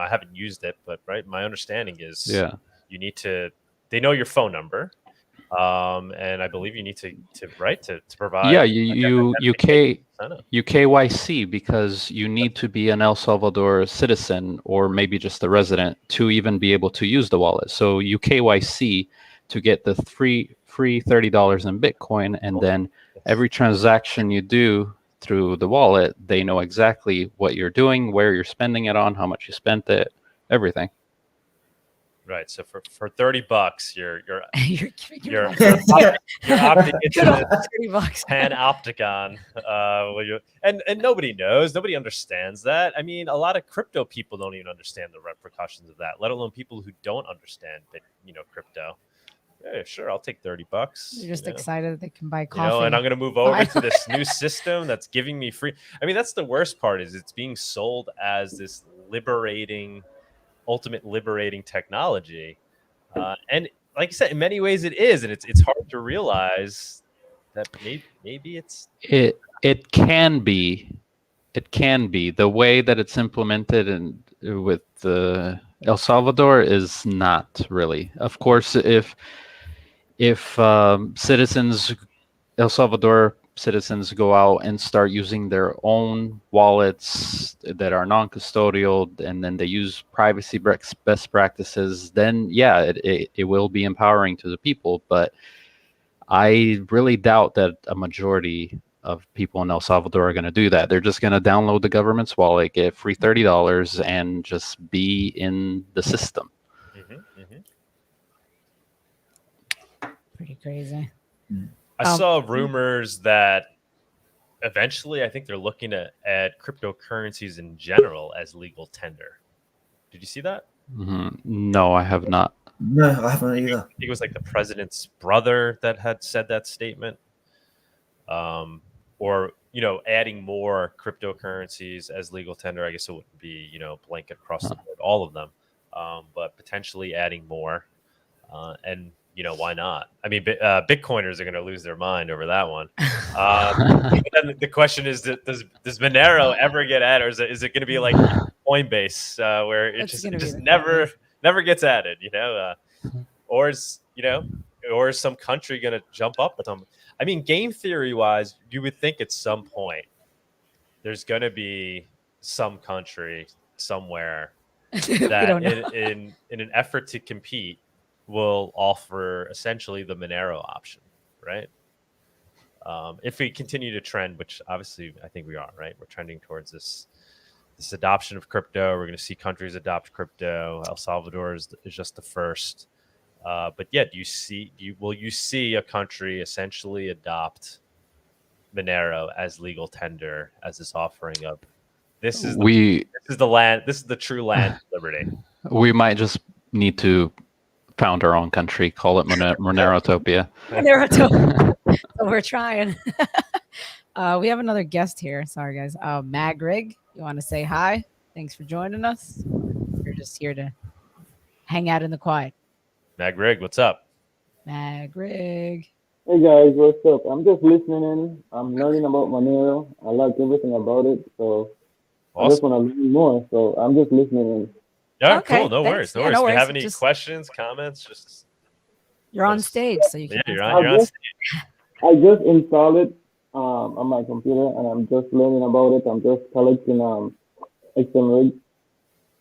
haven't used it, but right. My understanding is you need to, they know your phone number. And I believe you need to provide. Yeah, you KYC because you need to be an El Salvador citizen or maybe just a resident to even be able to use the wallet. So you KYC to get the free $30 in Bitcoin, and then every transaction you do through the wallet, they know exactly what you're doing, where you're spending it on, how much you spent it, everything. Right. So for $30, you're you're opting into the $30 Panopticon. And nobody knows, nobody understands that. I mean, a lot of crypto people don't even understand the repercussions of that, let alone people who don't understand crypto. Yeah, sure, I'll take $30. You're just excited that they can buy coffee. And I'm going to move over to this new system that's giving me free. I mean, that's the worst part, is it's being sold as this ultimate liberating technology. And like you said, in many ways it is. And it's hard to realize that maybe it can be. It can be. The way that it's implemented and with El Salvador is not really. Of course, if citizens, El Salvador citizens, go out and start using their own wallets that are non-custodial, and then they use privacy best practices, then yeah, it will be empowering to the people. But I really doubt that a majority of people in El Salvador are going to do that. They're just going to download the government's wallet, get free $30, and just be in the system. Pretty crazy. I saw rumors that eventually I think they're looking at cryptocurrencies in general as legal tender. Did you see that? No, I have not. No, I haven't either. I think it was like the president's brother that had said that statement. Or adding more cryptocurrencies as legal tender. I guess it wouldn't be blanket across the board, all of them, but potentially adding more. And why not? I mean, Bitcoiners are going to lose their mind over that one. Then the question is, does Monero ever get added, or is it going to be like Coinbase, where it just never gets added? Or is some country going to jump up with them? I mean, game theory wise, you would think at some point there's going to be some country somewhere that in an effort to compete will offer essentially the Monero option, right? If we continue to trend, which obviously I think we are, right? We're trending towards this adoption of crypto. We're going to see countries adopt crypto. El Salvador is just the first. But yet, will you see a country essentially adopt Monero as legal tender, as this offering of this is the land, this is the true land of liberty. We might just need to found our own country, call it Monerotopia. Monerotopia. So we're trying. We have another guest here. Sorry, guys. Magrig, you want to say hi? Thanks for joining us. We're just here to hang out in the quiet. Magrig, what's up? Magrig. Hey guys, what's up? I'm just listening in. I'm learning about Monero. I like everything about it, so awesome. I just want to learn more. So I'm just listening in. Yeah, okay, cool. No worries. No worries. Do you have any questions, comments? You're on stage, so you can. Yeah, you're on stage. I just installed it on my computer, and I'm just learning about it. I'm just collecting XM rigs.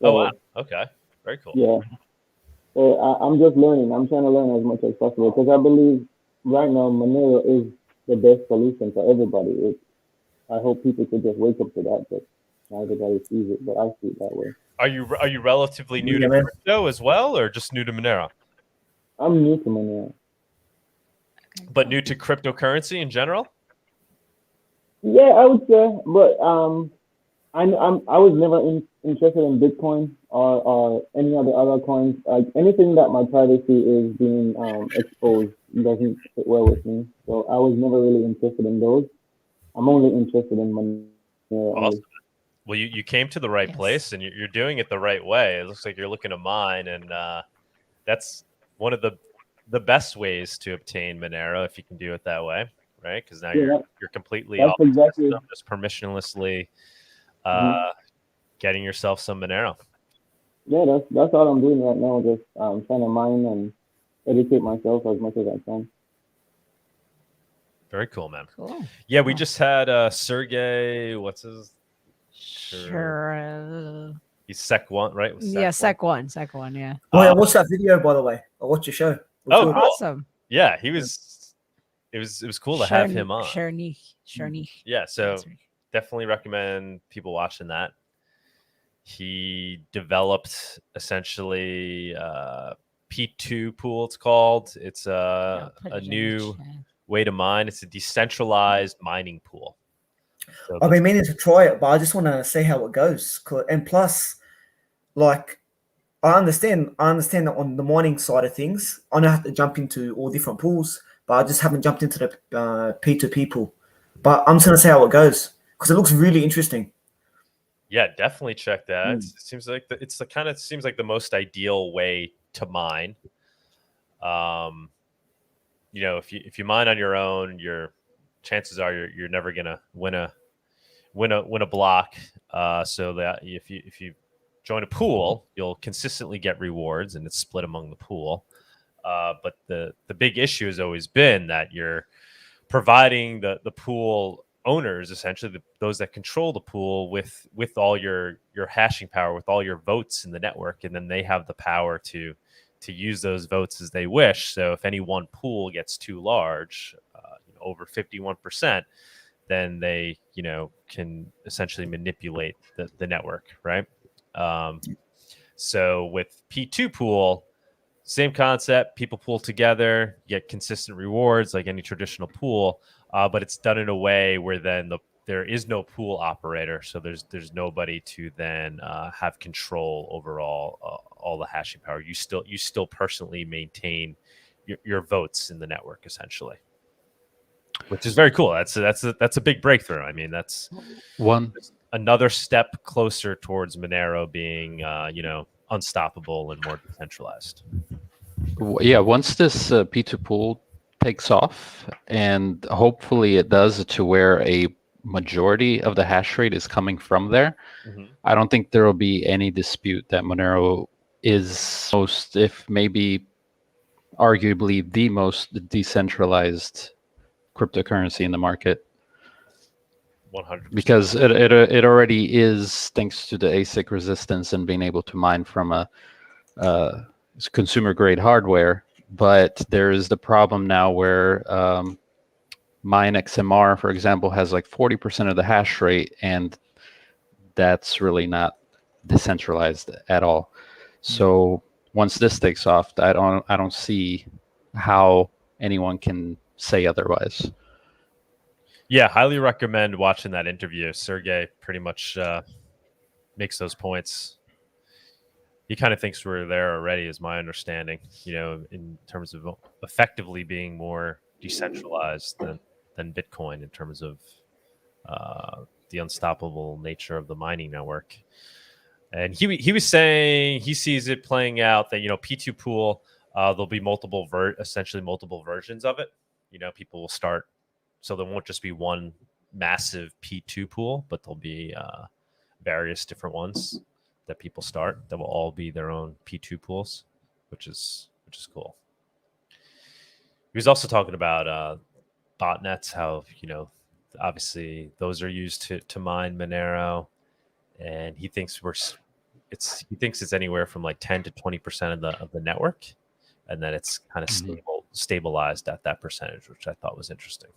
So, oh wow! Okay, very cool. Yeah. So I'm just learning. I'm trying to learn as much as possible because I believe right now Monero is the best solution for everybody. I hope people could just wake up to that. But Not everybody sees it, but I see it that way. Are you relatively new to man. crypto as well, or just new to Monero? I'm new to Monero. But new to cryptocurrency in general? Yeah, I would say, but I was never interested in Bitcoin or any of the other coins. Like anything that my privacy is being exposed doesn't sit well with me. So I was never really interested in those. I'm only interested in Monero. Awesome. Well, you came to the right Yes. place, and you're doing it the right way. It looks like you're looking to mine, and that's one of the best ways to obtain Monero if you can do it that way, right? Because now Yeah, you're completely that's off the exactly. system, just permissionlessly Mhm. getting yourself some Monero. Yeah, that's all I'm doing right now. Just trying to mine and educate myself as much as I can. Very cool, man. Cool. Yeah, we just had Sergey. What's his? Sure. He's Sec One, right? Yeah, Sec one. Yeah. Oh, yeah, I watched that video, by the way. I watched your show. It was Oh, good. cool. Awesome. Yeah, he was. It was cool to have him on. Cherny. Yeah, so definitely recommend people watching that. He developed essentially P2 pool. It's called. It's a new way to mine. It's a decentralized mining pool. So I've been meaning to try it, but I just want to see how it goes. And plus, like, I understand that on the mining side of things, I know I have to jump into all different pools, but I just haven't jumped into the P2P pool. But I'm just going to see how it goes because it looks really interesting. Yeah, definitely check that. It seems like seems like the most ideal way to mine. You know, if you mine on your own, your chances are you're never gonna win a block. So that if you join a pool, you'll consistently get rewards, and it's split among the pool. But the big issue has always been that you're providing the pool owners, essentially those that control the pool, with all your hashing power, with all your votes in the network, and then they have the power to use those votes as they wish. So if any one pool gets too large, over 51%, then they can essentially manipulate the network, right? So with P2 pool, same concept. People pool together, get consistent rewards like any traditional pool, but it's done in a way where then there is no pool operator, so there's nobody to then have control over all the hashing power. You still personally maintain your votes in the network, essentially, which is very cool. That's a big breakthrough. I mean, that's another step closer towards Monero being unstoppable and more decentralized. Yeah, once this P2 pool takes off, and hopefully it does to where a majority of the hash rate is coming from there, I don't think there will be any dispute that Monero is most, if maybe arguably the most decentralized cryptocurrency in the market. 100%. Because it already is, thanks to the ASIC resistance and being able to mine from a consumer grade hardware. But there is the problem now where Mine XMR, for example, has like 40% of the hash rate, and that's really not decentralized at all. So once this takes off, I don't see how anyone can say otherwise. Yeah, highly recommend watching that interview. Sergey pretty much makes those points. He kind of thinks we're there already, is my understanding, in terms of effectively being more decentralized than Bitcoin in terms of the unstoppable nature of the mining network. And he was saying he sees it playing out that, P2 pool, there'll be essentially multiple versions of it. People will start, so there won't just be one massive P2 pool, but there'll be various different ones that people start that will all be their own P2 pools, which is cool. He was also talking about botnets, how obviously those are used to mine Monero, and he thinks it's anywhere from like 10 to 20% of the network, and then it's kind of stabilized at that percentage, which I thought was interesting.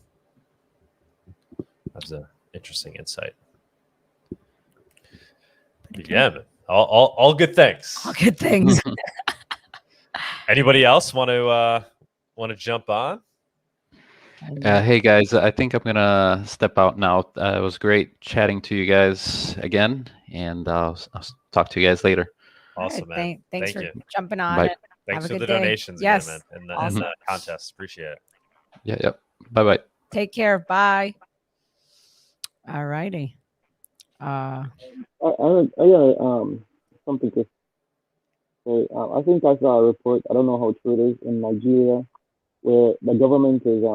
That was an interesting insight. Yeah, man. All good things. All good things. Anybody else want to jump on? Hey guys, I think I'm gonna step out now. It was great chatting to you guys again, and I'll talk to you guys later. Awesome, All right, man. thanks Thank for you. jumping on. Bye. And Thanks have a for good the day. donations Yes, again, man, and awesome. the contest. Appreciate it. Yep. Bye bye. Take care. Bye. All righty. I got something to say. I think I saw a report. I don't know how true it is in Nigeria, where the government is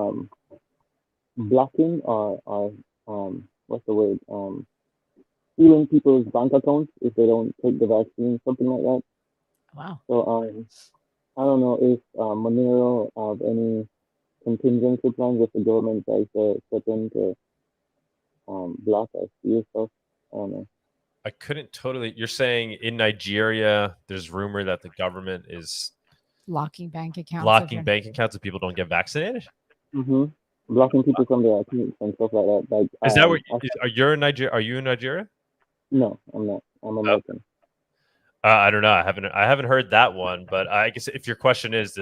blocking or what's the word stealing people's bank accounts if they don't take the vaccine, something like that. Wow. So I don't know if Monero have any contingency plans if the government tries to step in to block or steal stuff. I don't know. I couldn't totally. You're saying in Nigeria, there's rumor that the government is Locking bank accounts. blocking bank accounts if people don't get vaccinated. Blocking people from their accounts and stuff like that. Like, Is that what? Are you in Nigeria? Are you in Nigeria? No, I'm not. I'm American. I don't know. I haven't heard that one, but I guess if your question is,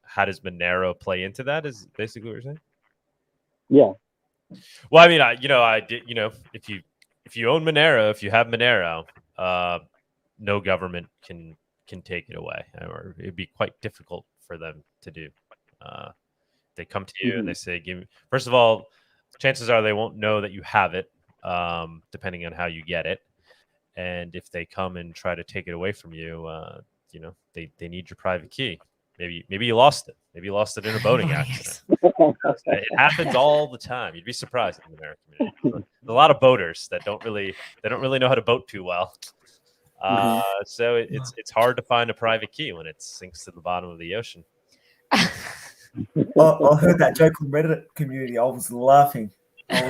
how does Monero play into that? Is basically what you're saying? Yeah. Well, I mean, I did. If you own Monero, if you have Monero, no government can take it away, or it'd be quite difficult for them to do. They come to you and they say, "Give me." First of all, chances are they won't know that you have it, depending on how you get it. And if they come and try to take it away from you, they need your private key. Maybe you lost it. Maybe you lost it in a boating accident. It happens all the time. You'd be surprised in the American community. There's a lot of boaters that don't really know how to boat too well. So it's hard to find a private key when it sinks to the bottom of the ocean. I heard that joke on Reddit community. I was laughing. I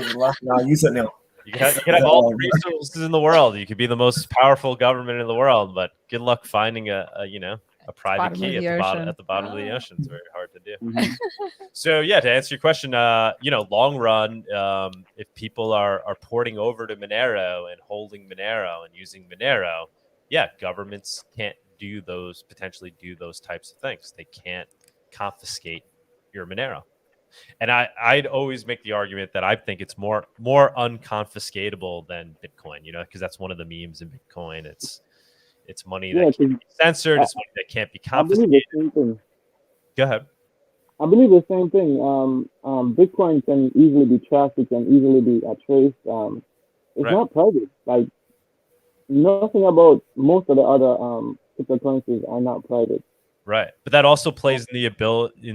use it now. You can have all the resources in the world. You could be the most powerful government in the world, but good luck finding a private key at the bottom of the ocean. It's very hard to do. So yeah, to answer your question, long run, if people are porting over to Monero and holding Monero and using Monero, yeah, governments can't potentially do those types of things. They can't confiscate your Monero. And I'd always make the argument that I think it's more unconfiscatable than Bitcoin, because that's one of the memes in Bitcoin. It's money that can't be censored. It's money that can't be confiscated. I believe the same thing. Go ahead. I believe the same thing. Bitcoin can easily be tracked. It can easily be traced. It's not private. Like, nothing about most of the other cryptocurrencies are not private. Right, but that also plays in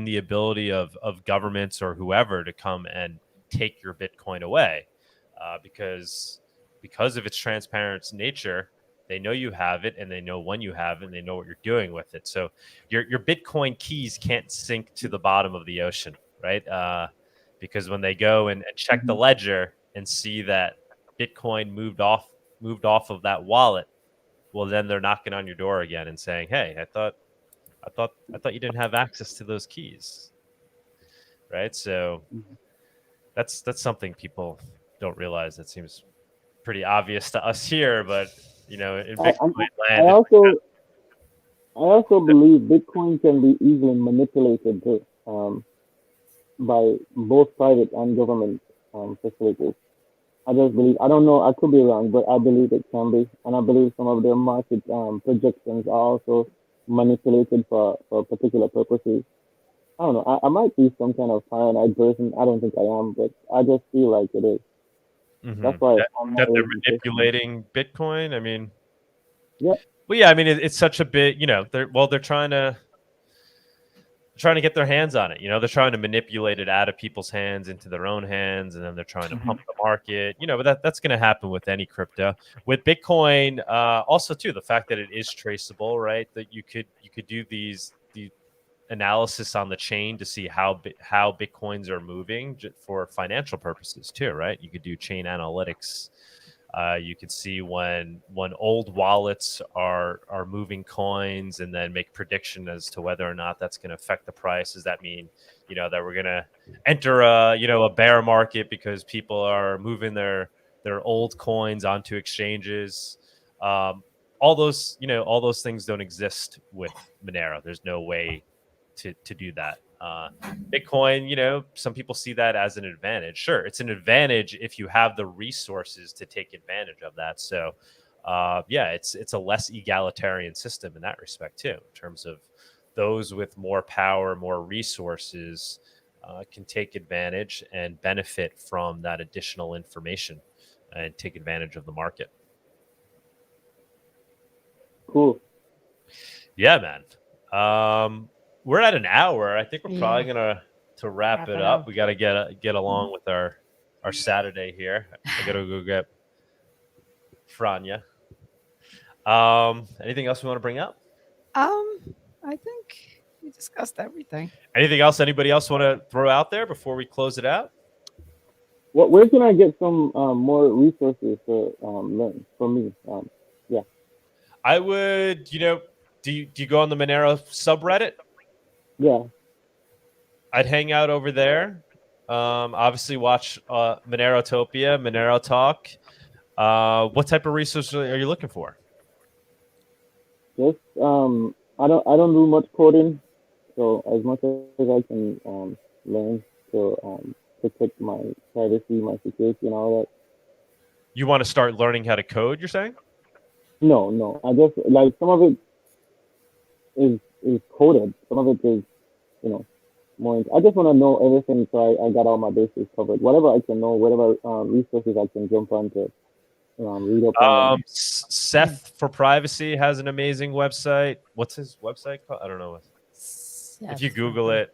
the ability of governments or whoever to come and take your Bitcoin away, because of its transparent nature. They know you have it, and they know when you have it, and they know what you're doing with it. So your Bitcoin keys can't sink to the bottom of the ocean, right? Because when they go and check the ledger and see that Bitcoin moved off of that wallet, well, then they're knocking on your door again and saying, "Hey, I thought you didn't have access to those keys," right? So that's something people don't realize. That seems pretty obvious to us here, but in Bitcoin land, I also believe Bitcoin can be easily manipulated too, by both private and government facilities. I just believe. I don't know. I could be wrong, but I believe it can be, and I believe some of their market projections are also manipulated for particular purposes. I don't know. I might be some kind of paranoid person. I don't think I am, but I just feel like it is. That's why that they're manipulating Bitcoin. I mean, yeah. Well, yeah. I mean, it's such a bit. They're trying to get their hands on it. They're trying to manipulate it out of people's hands into their own hands, and then they're trying to pump the market. But that's going to happen with any crypto. With Bitcoin, also too, the fact that it is traceable, right? That you could do the analysis on the chain to see how Bitcoins are moving for financial purposes too, right? You could do chain analytics. You could see when old wallets are moving coins, and then make prediction as to whether or not that's going to affect the price. Does that mean, that we're going to enter a bear market because people are moving their their old coins onto exchanges. All those things don't exist with Monero. There's no way to do that. Bitcoin, some people see that as an advantage. Sure, it's an advantage if you have the resources to take advantage of that. So, it's a less egalitarian system in that respect too, in terms of those with more power, more resources can take advantage and benefit from that additional information and take advantage of the market. Cool. Yeah, man. We're at an hour. I think we're probably gonna wrap it up. We got to get along with our Saturday here. I gotta go get Franya. Anything else we want to bring up? I think we discussed everything. Anything else anybody else want to throw out there before we close it out? Where can I get some more resources to learn from me? Yeah. I would, do you go on the Monero subreddit? Yeah. I'd hang out over there. Obviously, watch Monerotopia, Monero Talk. What type of resources are you looking for? Just I don't do much coding, so as much as I can learn to protect my privacy, my security, and all that. You want to start learning how to code? You're saying? No. I just like some of it is coded. Some of it is, more. I just want to know everything, so I got all my bases covered. Whatever I can know, whatever resources I can jump onto, read up on. Seth for Privacy has an amazing website. What's his website called? I don't know. If you Google it,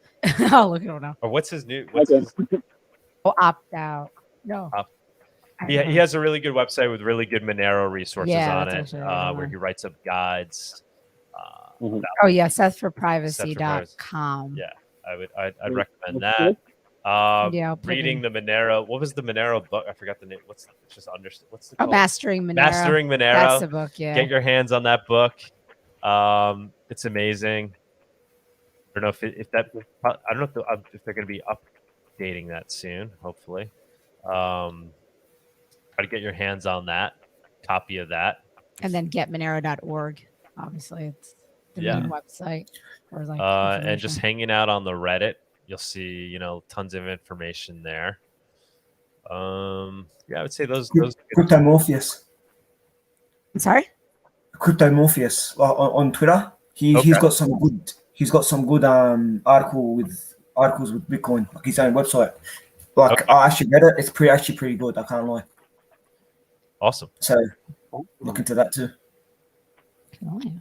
I'll look it up now. or what's his new? Opt out. No. He has a really good website with really good Monero resources on it, where he writes up guides. Oh yeah, SethForPrivacy.com. Yeah, I'd recommend that. Reading the Monero. What was the Monero book? I forgot the name. What's it called? Mastering Monero. Mastering Monero. That's the book. Yeah. Get your hands on that book. It's amazing. I don't know if they're going to be updating that soon. Hopefully, try to get your hands on that. Copy of that. And then getmonero.org. Obviously, it's the main website. Or and just hanging out on the Reddit. You'll see, tons of information there. I would say those Cryptomorpheus. I'm sorry? Cryptomorpheus on Twitter. He's got some good articles with Bitcoin, like his own website. I actually read it. It's pretty good. I can't lie. Awesome. So look into that too. Oh, yeah.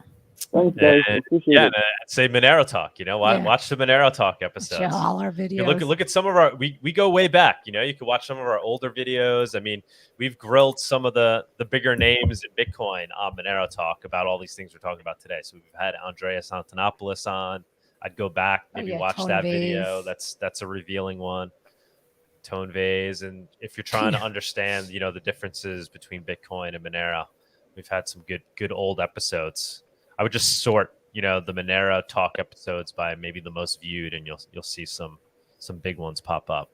Thanks, guys. Appreciate it. Say Monero Talk. Watch the Monero Talk episodes. Show all our videos. Look at some of our. We go way back. You can watch some of our older videos. I mean, we've grilled some of the bigger names in Bitcoin on Monero Talk about all these things we're talking about today. So we've had Andreas Antonopoulos on. I'd go back, maybe watch that video. That's a revealing one. Tone Vase, and if you're trying to understand, the differences between Bitcoin and Monero, we've had some good old episodes. I would just sort, the Monero Talk episodes by maybe the most viewed, and you'll see some big ones pop up.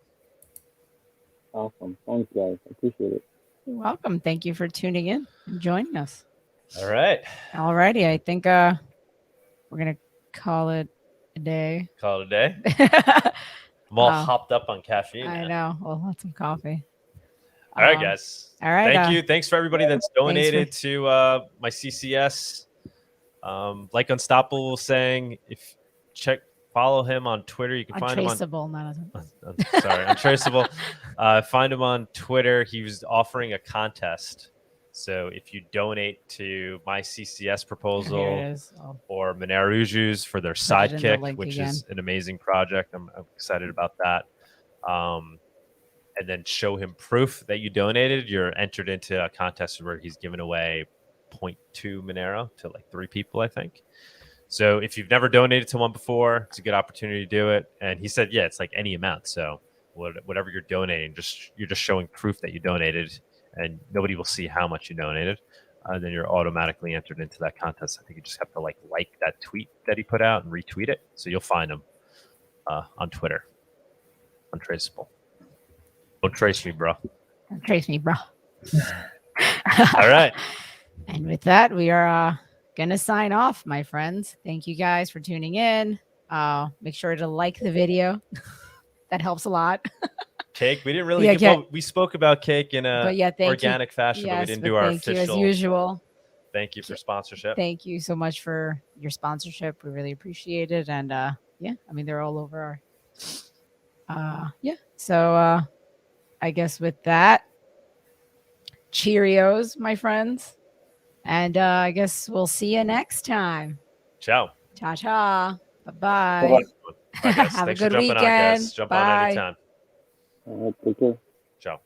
Awesome. Thanks, guys. Appreciate it. You're welcome. Thank you for tuning in and joining us. All right. Alrighty. I think we're gonna call it a day. Call it a day. I'm all hopped up on caffeine. I know. We'll have some coffee. All right, guys. All right. Thank you. Thanks for everybody that's donated to my CCS. Like Unstoppable was saying, follow him on Twitter. You can find him on Untraceable. Find him on Twitter. He was offering a contest. So if you donate to my CCS proposal or Moneroju's for their sidekick, which is an amazing project, I'm excited about that. And then show him proof that you donated, you're entered into a contest where he's giving away 0.2 Monero to like 3 people, I think. So if you've never donated to one before, it's a good opportunity to do it. And he said, it's like any amount. So whatever you're donating, you're just showing proof that you donated, and nobody will see how much you donated. And then you're automatically entered into that contest. I think you just have to like that tweet that he put out and retweet it. So you'll find him on Twitter. Untraceable. Don't trace me, bro. Don't trace me, bro. All right. And with that, we are going to sign off, my friends. Thank you guys for tuning in. Make sure to like the video. That helps a lot. Cake. We didn't really Yeah, get, yeah. well, we spoke about cake in a But yeah, thank you. organic fashion, but we Yes, didn't but do our thank you official. as usual. Thank you for sponsorship. Thank you so much for your sponsorship. We really appreciate it. And yeah, I mean, they're all over our yeah. So I guess with that, Cheerios, my friends. And I guess we'll see you next time. Ciao. Ta ta. Bye bye. Bye-bye. Bye, guys. Have Thanks a good for jumping on, weekend. guys. Jump Bye. on anytime. Take care. Ciao.